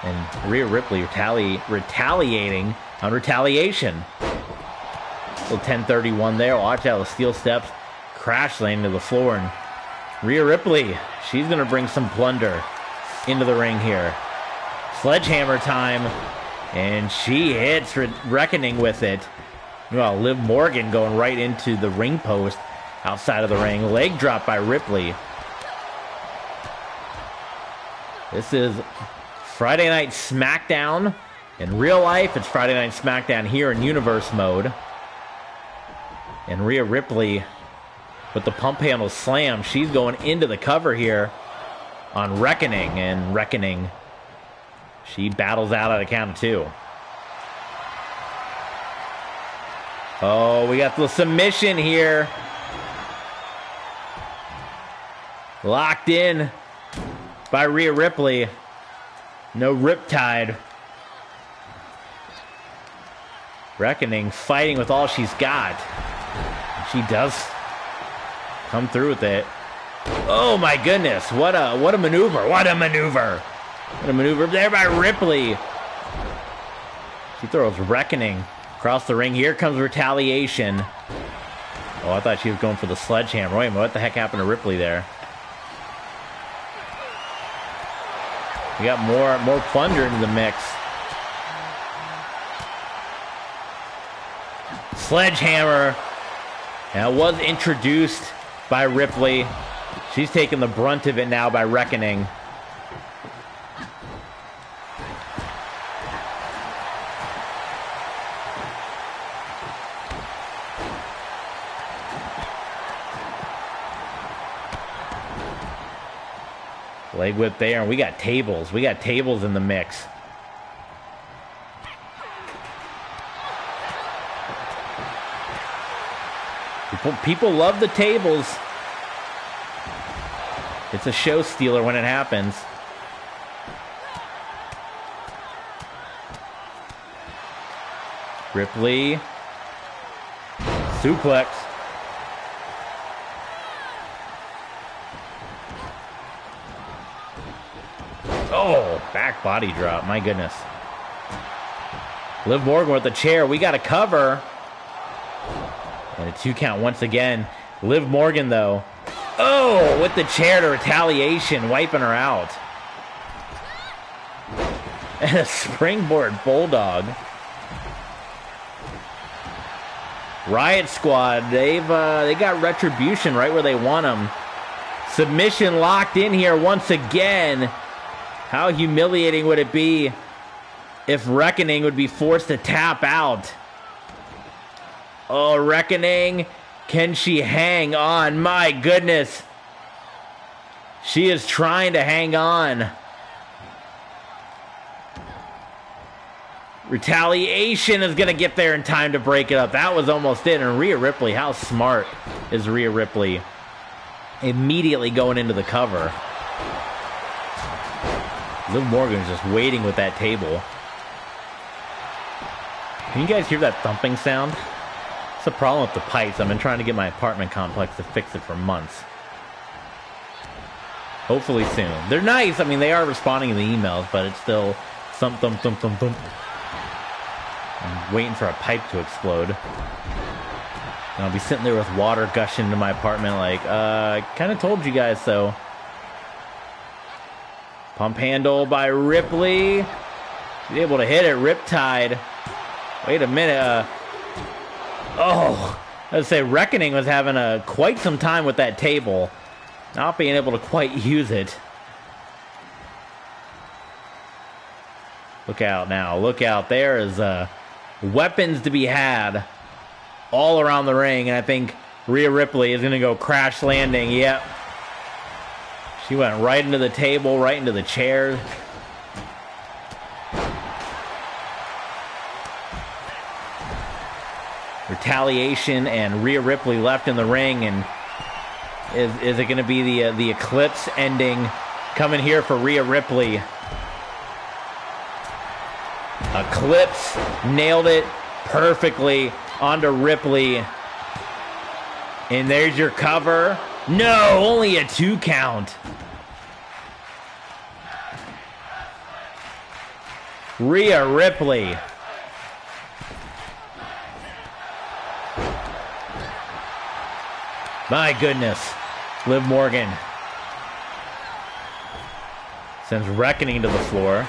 And Rhea Ripley retaliating on Retaliation. Little 1031 there. Watch out, the steel steps crash landing to the floor. And Rhea Ripley, she's going to bring some plunder into the ring here. Sledgehammer time. And she hits Reckoning with it. Well, Liv Morgan going right into the ring post outside of the ring. Leg drop by Ripley. This is Friday Night Smackdown. In real life, it's Friday Night Smackdown here in Universe mode. And Rhea Ripley with the pump handle slam. She's going into the cover here on Reckoning. And Reckoning, she battles out at a count of 2. Oh, we got the submission here. Locked in by Rhea Ripley. No riptide. Reckoning fighting with all she's got. She does come through with it. Oh my goodness, what a maneuver. What a maneuver. What a maneuver there by Ripley. She throws Reckoning across the ring. Here comes Retaliation. Oh, I thought she was going for the sledgehammer. Wait a minute, what the heck happened to Ripley there? We got more plunder into the mix. Sledgehammer. Now, it was introduced by Ripley. She's taking the brunt of it now by Reckoning. Leg whip there, and we got tables. We got tables in the mix. People love the tables. It's a show stealer when it happens. Ripley. Suplex. Oh, back body drop. My goodness. Liv Morgan with the chair. We got a cover. And a 2 count once again. Liv Morgan, though. Oh, with the chair to Retaliation, wiping her out. And a springboard bulldog. Riot Squad, they got Retribution right where they want them. Submission locked in here once again. How humiliating would it be if Reckoning would be forced to tap out. Oh, Reckoning. Can she hang on? My goodness. She is trying to hang on. Retaliation is going to get there in time to break it up. That was almost it. And Rhea Ripley, how smart is Rhea Ripley? Immediately going into the cover. Liv Morgan's just waiting with that table. Can you guys hear that thumping sound? It's a problem with the pipes. I've been trying to get my apartment complex to fix it for months. Hopefully soon. They're nice. I mean, they are responding to the emails, but it's still thump, thump, thump, thump, thump. I'm waiting for a pipe to explode. And I'll be sitting there with water gushing into my apartment like, I kind of told you guys so. Pump handle by Ripley. She's able to hit it. Riptide. Wait a minute. I'd say Reckoning was having quite some time with that table. Not being able to quite use it. Look out now. Look out. There is weapons to be had all around the ring. And I think Rhea Ripley is going to go crash landing. Yep. She went right into the table, right into the chairs. Retaliation and Rhea Ripley left in the ring. And is it going to be the Eclipse ending coming here for Rhea Ripley? Eclipse nailed it perfectly onto Ripley. And there's your cover. No, only a 2 count. Rhea Ripley. My goodness. Liv Morgan sends Reckoning to the floor.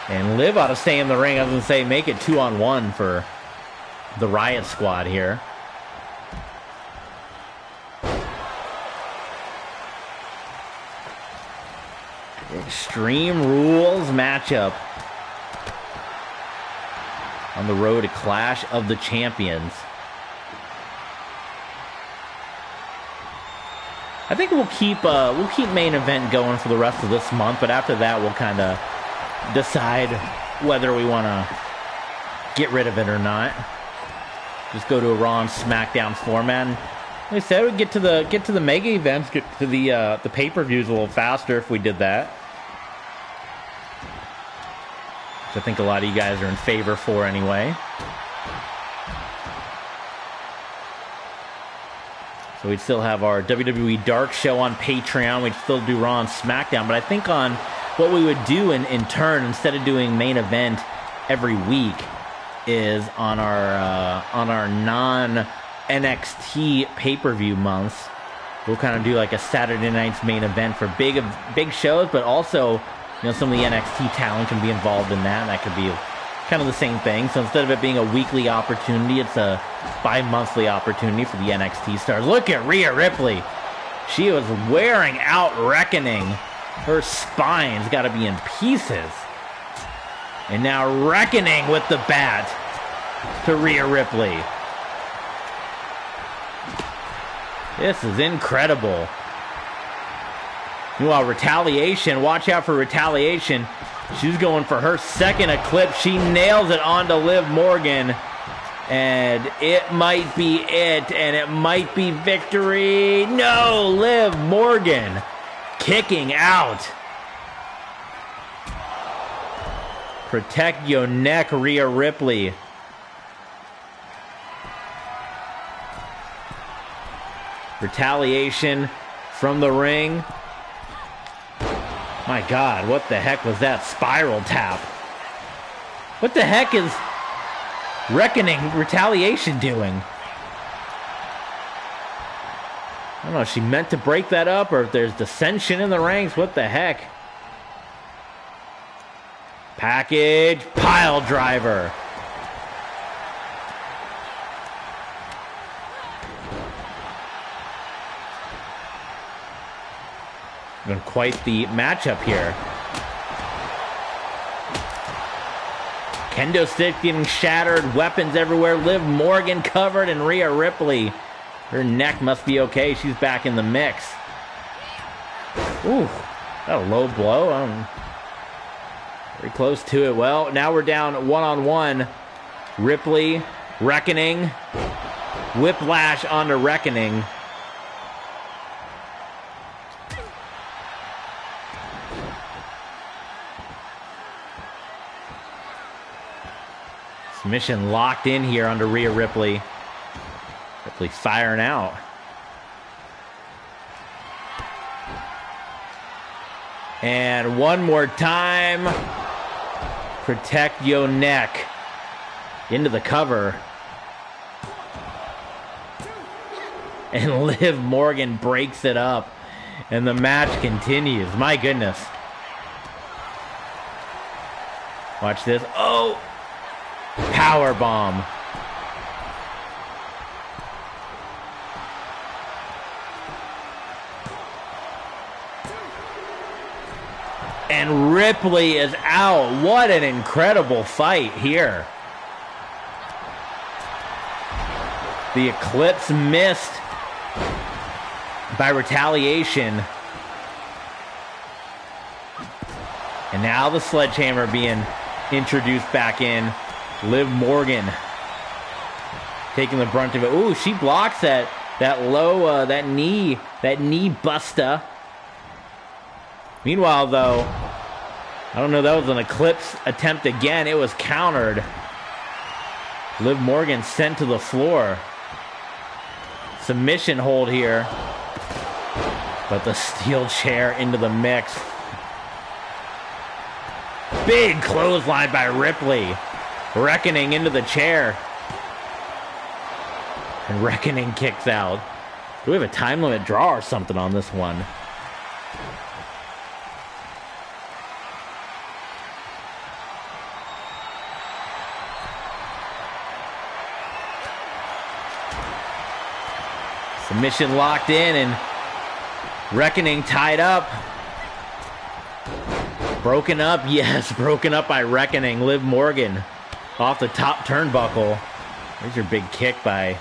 And Liv ought to stay in the ring. I was going to say, make it 2-on-1 for the Riot Squad here. Extreme Rules matchup on the road to Clash of the Champions. I think we'll keep main event going for the rest of this month, but after that we'll kind of decide whether we want to get rid of it or not. Just go to a Raw and SmackDown format. And like I said, we'd get to the mega events, get to the pay-per-views a little faster if we did that. Which I think a lot of you guys are in favor for anyway. So we'd still have our WWE Dark Show on Patreon. We'd still do Raw and SmackDown. But I think on what we would do in turn, instead of doing main event every week, is on our non-NXT pay-per-view months, we'll kind of do like a Saturday night's main event for big shows, but also, some of the NXT talent can be involved in that, and that could be kind of the same thing. So instead of it being a weekly opportunity, it's a bi-monthly opportunity for the NXT stars. Look at Rhea Ripley. She was wearing out Reckoning. Her spine's got to be in pieces. And now Reckoning with the bat to Rhea Ripley. This is incredible. Meanwhile, Retaliation, watch out for Retaliation. She's going for her second Eclipse. She nails it onto Liv Morgan. And it might be it. And it might be victory. No, Liv Morgan kicking out. Protect your neck, Rhea Ripley. Retaliation from the ring. My God, what the heck was that spiral tap? What the heck is Reckoning Retaliation doing? I don't know if she meant to break that up or if there's dissension in the ranks. What the heck? Package pile driver. Been quite the matchup here. Kendo stick getting shattered, weapons everywhere. Liv Morgan covered, and Rhea Ripley, her neck must be okay. She's back in the mix. Ooh, that a low blow. Very close to it. Well, now we're down one-on-one. Ripley, Reckoning, whiplash onto Reckoning. Submission locked in here under Rhea Ripley. Ripley firing out. And one more time. Protect your neck. Into the cover. And Liv Morgan breaks it up. And the match continues. My goodness. Watch this. Oh! Power bomb. And Ripley is out. What an incredible fight here. The Eclipse missed by retaliation. And now the sledgehammer being introduced back in. Liv Morgan taking the brunt of it. Ooh, she blocks that low that knee buster. Meanwhile, though, I don't know, that was an Eclipse attempt again. It was countered. Liv Morgan sent to the floor. Submission hold here. But the steel chair into the mix. Big clothesline by Ripley. Reckoning into the chair. And Reckoning kicks out. Do we have a time limit draw or something on this one? Submission locked in and Reckoning tied up. Broken up, yes, broken up by Reckoning. Liv Morgan off the top turnbuckle. There's your big kick by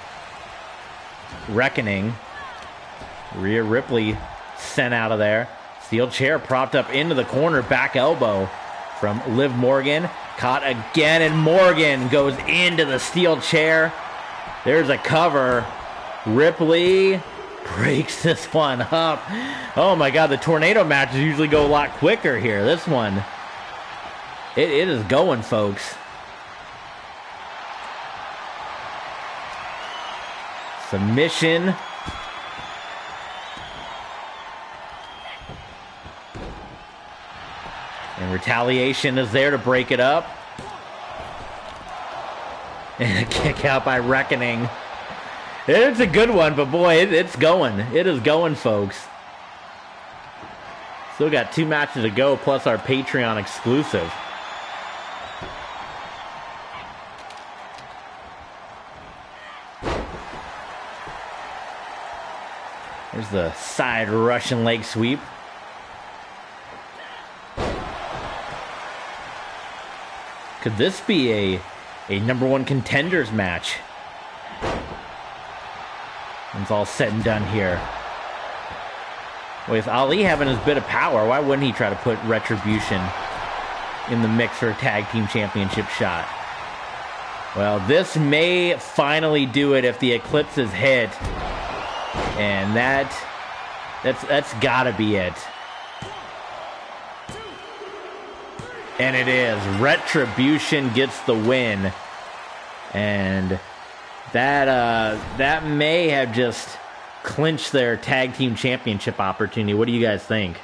Reckoning. Rhea Ripley sent out of there. Steel chair propped up into the corner. Back elbow from Liv Morgan. Caught again, and Morgan goes into the steel chair. There's a cover. Ripley breaks this one up. Oh my God, the tornado matches usually go a lot quicker here. This one, it is going, folks. Submission. And retaliation is there to break it up. And a kick out by Reckoning. It's a good one, but boy, it's going. It is going, folks. Still got 2 matches to go, plus our Patreon exclusive. There's the side Russian leg sweep. Could this be a #1 contenders match? It's all said and done here. With Ali having his bit of power, why wouldn't he try to put Retribution in the mix for a tag team championship shot? Well, this may finally do it if the Eclipse is hit. And that's gotta be it. And it is. Retribution gets the win. And that may have just clinched their tag team championship opportunity. What do you guys think?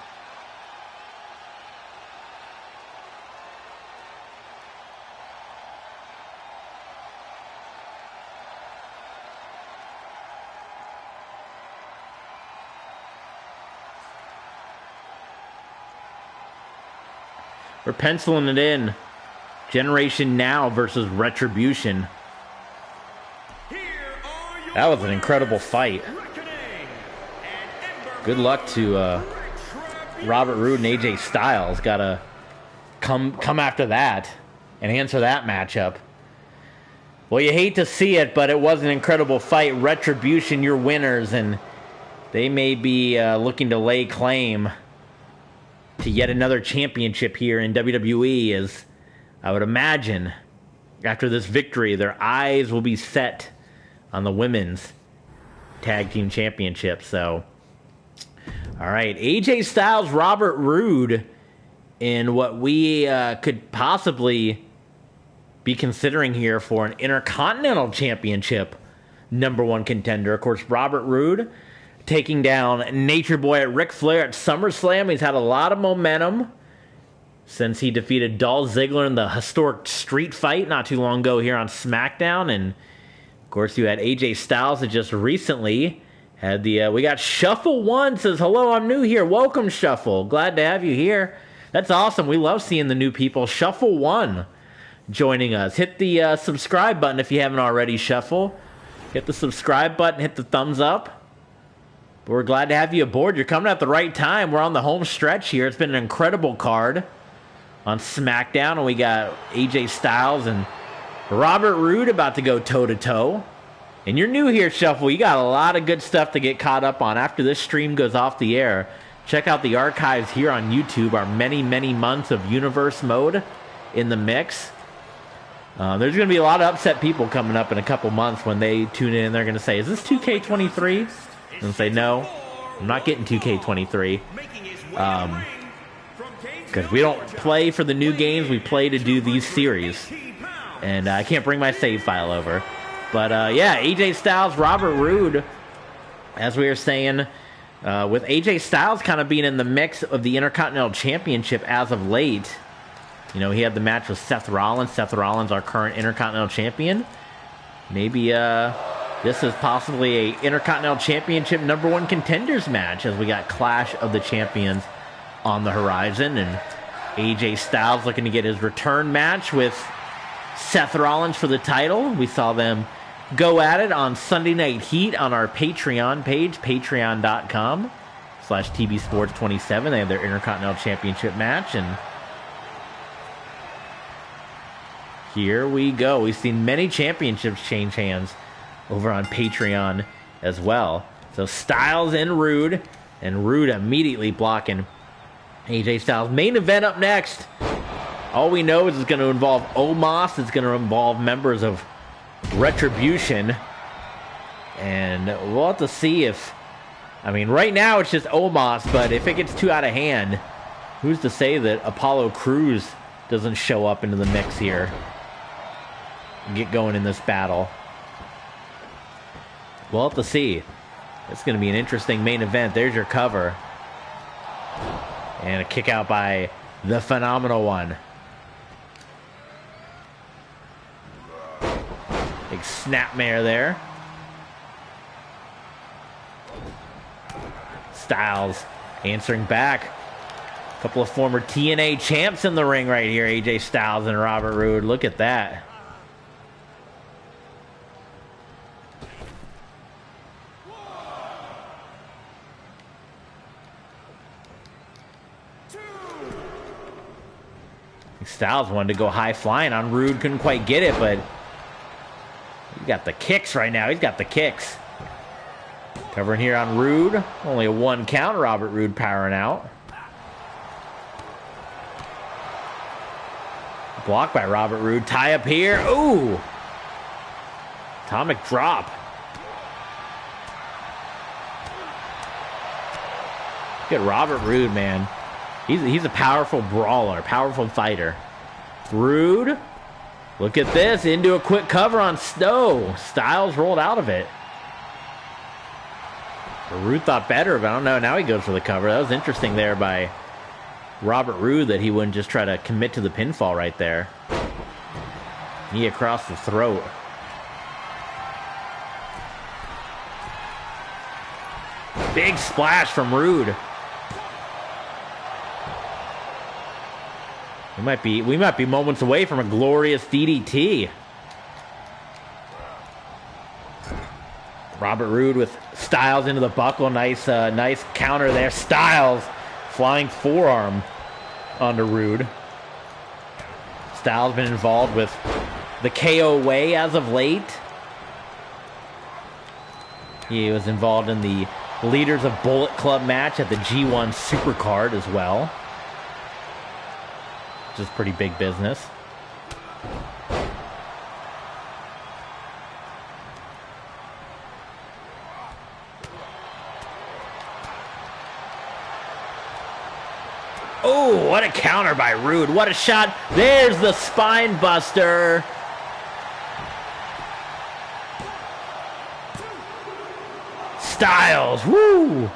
We're penciling it in. Generation Now versus Retribution. That was an incredible fight. Good luck to Robert Roode and AJ Styles. Gotta come after that and answer that matchup. Well, you hate to see it, but it was an incredible fight. Retribution, your winners, and they may be looking to lay claim to yet another championship here in WWE, as I would imagine after this victory, their eyes will be set on the women's tag team championship. So, all right, AJ Styles, Robert Roode, in what we could possibly be considering here for an Intercontinental Championship #1 contender. Of course, Robert Roode taking down Nature Boy Ric Flair at SummerSlam. He's had a lot of momentum since he defeated Dolph Ziggler in the historic street fight not too long ago here on SmackDown. And, of course, you had AJ Styles that just recently had the... we got Shuffle1 says, hello, I'm new here. Welcome, Shuffle. Glad to have you here. That's awesome. We love seeing the new people. Shuffle1 joining us. Hit the subscribe button if you haven't already, Shuffle. Hit the subscribe button. Hit the thumbs up. We're glad to have you aboard. You're coming at the right time. We're on the home stretch here. It's been an incredible card on SmackDown, and we got AJ Styles and Robert Roode about to go toe-to-toe. And you're new here, Shuffle. You got a lot of good stuff to get caught up on. After this stream goes off the air, check out the archives here on YouTube, our many, many months of Universe Mode in the mix. There's going to be a lot of upset people coming up in a couple months when they tune in. They're going to say, is this 2K23? And say, no, I'm not getting 2K23. Because we don't play for the new games. We play to do these series. And I can't bring my save file over. But, yeah, AJ Styles, Robert Roode, as we were saying, with AJ Styles kind of being in the mix of the Intercontinental Championship as of late. You know, he had the match with Seth Rollins. Seth Rollins, our current Intercontinental Champion. Maybe this is possibly a Intercontinental Championship #1 contenders match, as we got Clash of the Champions on the horizon. And AJ Styles looking to get his return match with Seth Rollins for the title. We saw them go at it on Sunday Night Heat on our Patreon page, patreon.com/TBSports27. They had their Intercontinental Championship match, and here we go. We've seen many championships change hands over on Patreon as well. So Styles and Roode immediately blocking AJ Styles. Main event up next. All we know is it's going to involve Omos. It's going to involve members of Retribution. And we'll have to see if... I mean, right now it's just Omos, but if it gets too out of hand, who's to say that Apollo Crews doesn't show up into the mix here and get going in this battle? We'll have to see. It's going to be an interesting main event. There's your cover. And a kick out by the Phenomenal One. Big snapmare there. Styles answering back. A couple of former TNA champs in the ring right here. AJ Styles and Robert Roode. Look at that. Styles wanted to go high flying on Roode. Couldn't quite get it, but he got the kicks right now. He's got the kicks. Covering here on Roode. Only a 1 count. Robert Roode powering out. Blocked by Robert Roode. Tie up here. Ooh. Atomic drop. Look at Robert Roode, man. He's a powerful brawler, powerful fighter. Roode, look at this, into a quick cover on Snow. Styles rolled out of it. Roode thought better, but I don't know. Now he goes for the cover. That was interesting there by Robert Roode, that he wouldn't just try to commit to the pinfall right there. Knee across the throat. Big splash from Roode. We might be moments away from a glorious DDT. Robert Roode with Styles into the buckle. Nice counter there. Styles flying forearm onto Roode. Styles been involved with the KO way as of late. He was involved in the Leaders of Bullet Club match at the G1 Supercard as well, which is pretty big business. Oh, what a counter by Rude. What a shot. There's the spine buster. Styles, woo!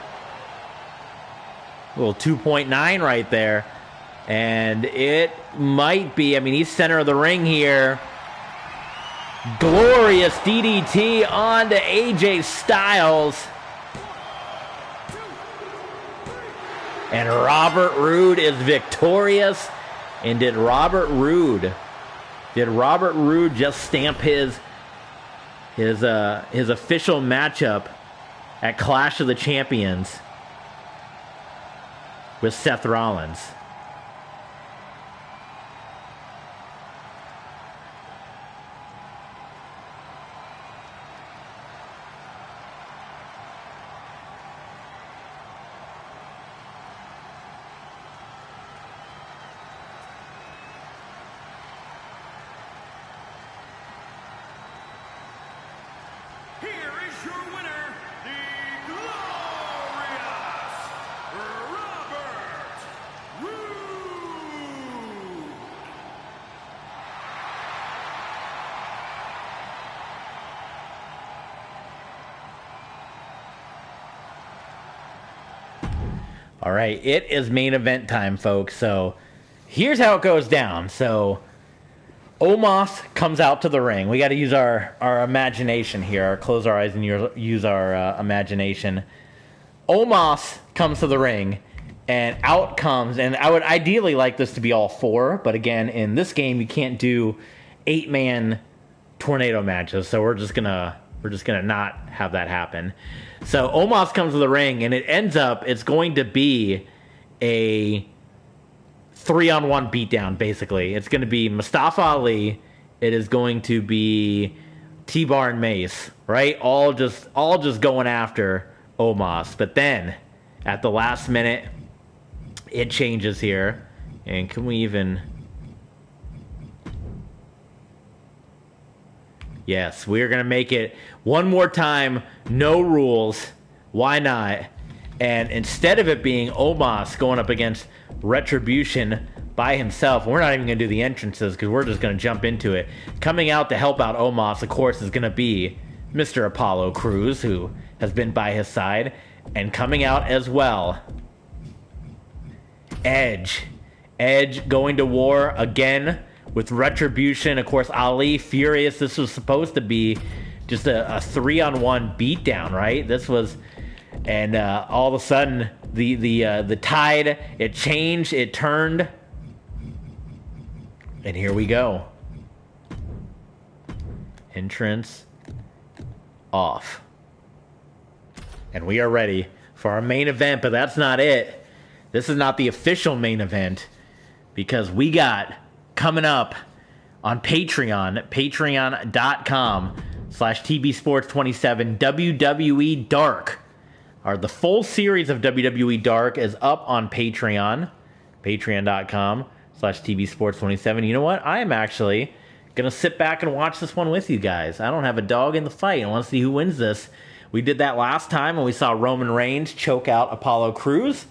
Little 2.9 right there. And it might be, I mean, he's center of the ring here. Glorious DDT onto AJ Styles. And Robert Roode is victorious. And did Robert Roode just stamp his official matchup at Clash of the Champions with Seth Rollins? Here is your winner, the glorious Robert Roode. All right, it is main event time, folks. So here's how it goes down. So Omos comes out to the ring. We got to use our imagination here. Close our eyes and use our imagination. Omos comes to the ring, and out comes, and I would ideally like this to be all four, but again, in this game, you can't do 8-man tornado matches, so we're just gonna not have that happen. So Omos comes to the ring, and it's going to be a 3-on-1 beatdown, basically. It's going to be Mustafa Ali. It is going to be T-Bar and Mace, right? All just going after Omos. But then, at the last minute, it changes here. And can we even... Yes, we're going to make it one more time, no rules. Why not? And instead of it being Omos going up against Retribution by himself, we're not even going to do the entrances because we're just going to jump into it. Coming out to help out Omos, of course, is going to be Mr. Apollo Crews, who has been by his side. And coming out as well, Edge. Edge going to war again with Retribution. Of course, Ali furious. This was supposed to be just a 3-on-1 beatdown, right? This was... And all of a sudden, the tide, it changed, it turned. And here we go. Entrance off. And we are ready for our main event, but that's not it. This is not the official main event, because we got coming up on Patreon, patreon.com/TBSports27, WWE Dark. The full series of WWE Dark is up on Patreon, patreon.com/TBSports27. You know what? I am actually going to sit back and watch this one with you guys. I don't have a dog in the fight. I want to see who wins this. We did that last time when we saw Roman Reigns choke out Apollo Crews.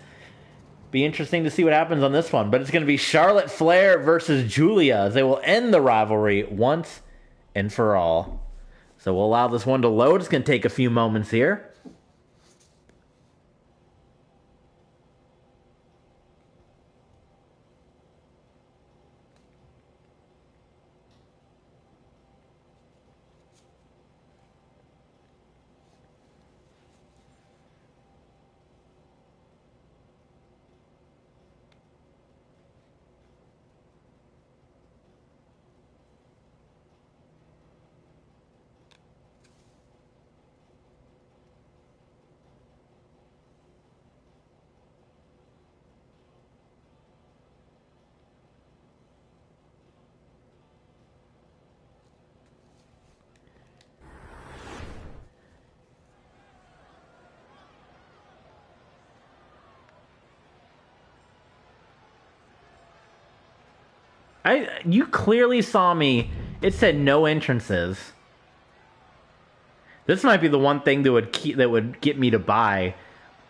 Be interesting to see what happens on this one. But it's going to be Charlotte Flair versus Julia, as they will end the rivalry once and for all. So we'll allow this one to load. It's going to take a few moments here. You clearly saw me. It said no entrances. This might be the one thing that would get me to buy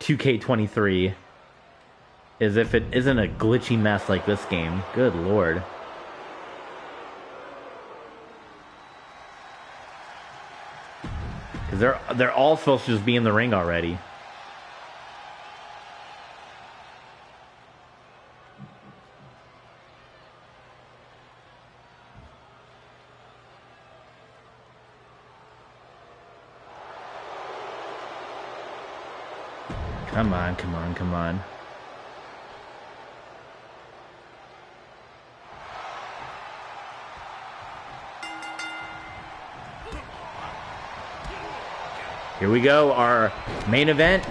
2K23, is if it isn't a glitchy mess like this game. Good lord. Because they're all supposed to just be in the ring already. Come on, come on, come on. Here we go, our main event.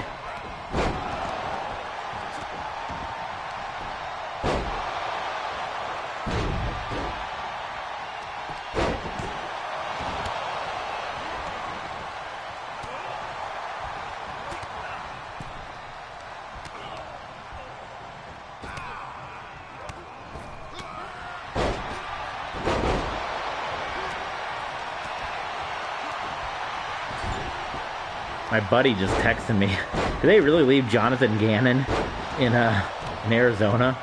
My buddy just texted me. Did they really leave Jonathan Gannon in Arizona?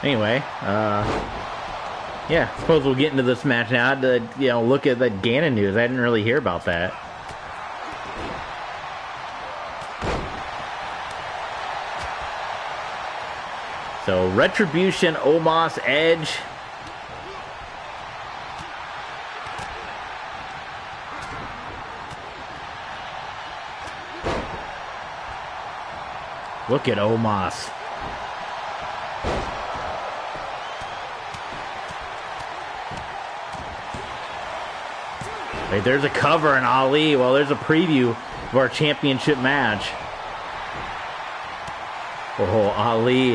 Anyway, yeah, suppose we'll get into this match now. I had to, look at the Gannon news. I didn't really hear about that. So, Retribution, Omos, Edge. Look at Omos. Wait, there's a cover in Ali. Well, there's a preview of our championship match. Oh, Ali.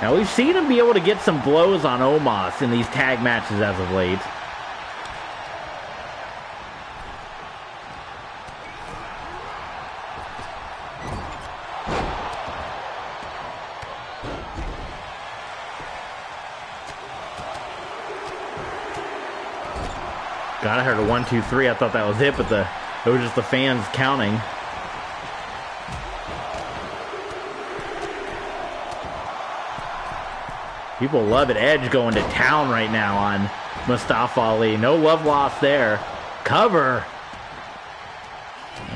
Now, we've seen him be able to get some blows on Omos in these tag matches as of late. God, I heard a 1, 2, 3. I thought that was it, but it was just the fans counting. People love it. Edge going to town right now on Mustafa Ali. No love lost there. Cover.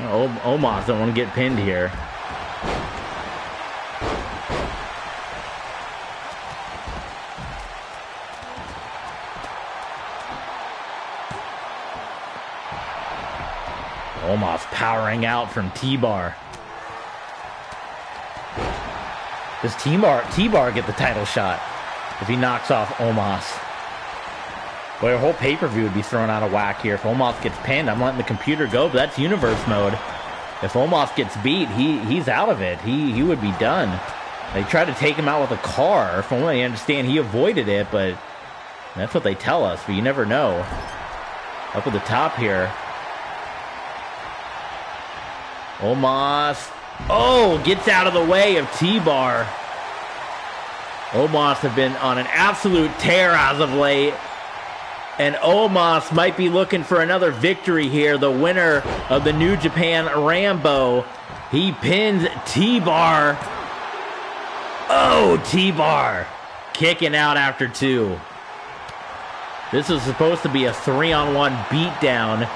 Omos don't want to get pinned here. Omos powering out from T-Bar. Does T-Bar get the title shot if he knocks off Omos? Boy, our whole pay-per-view would be thrown out of whack here if Omos gets pinned. I'm letting the computer go, but that's universe mode. If Omos gets beat, he's out of it. He would be done. They tried to take him out with a car. From what I understand, he avoided it, but that's what they tell us, but you never know. Up at the top here. Omos, gets out of the way of T-Bar. Omos have been on an absolute tear as of late. And Omos might be looking for another victory here. The winner of the New Japan Rambo. He pins T-Bar. Oh, T-Bar kicking out after 2. This was supposed to be a 3-on-1 beatdown.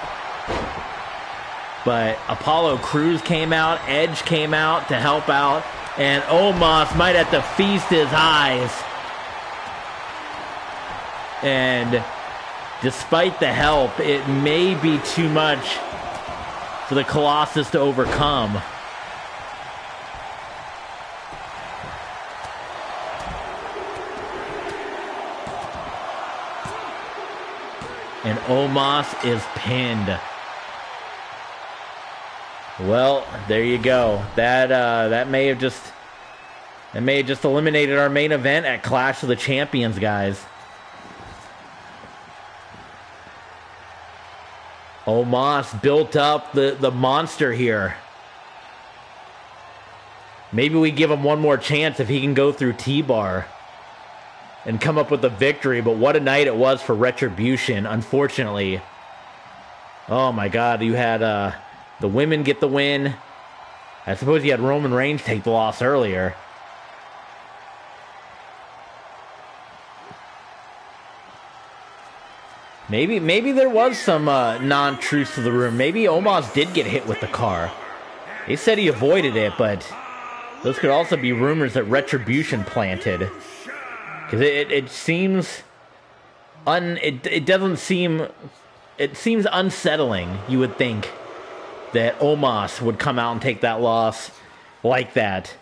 But Apollo Crews came out, Edge came out to help out, and Omos might have to feast his eyes. And despite the help, it may be too much for the Colossus to overcome. And Omos is pinned. Well, there you go. That may have just eliminated our main event at Clash of the Champions, guys. Omos built up the monster here. Maybe we give him one more chance if he can go through T-Bar and come up with a victory. But what a night it was for Retribution, unfortunately. Oh my God, you had the women get the win. I suppose you had Roman Reigns take the loss earlier. Maybe there was some non-truths to the rumor. Maybe Omos did get hit with the car. They said he avoided it, but those could also be rumors that Retribution planted. Because it seems it doesn't seem, it seems unsettling. You would think that Omos would come out and take that loss like that.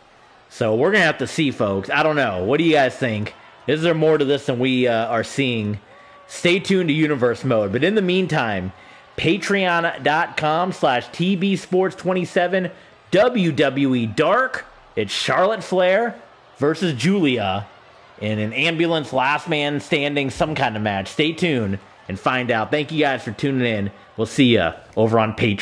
So we're gonna have to see, folks. I don't know. What do you guys think? Is there more to this than we are seeing? Stay tuned to Universe Mode. But in the meantime, patreon.com/TBSports27, WWE Dark. It's Charlotte Flair versus Julia in an ambulance last man standing some kind of match. Stay tuned and find out. Thank you guys for tuning in. We'll see ya over on Patreon.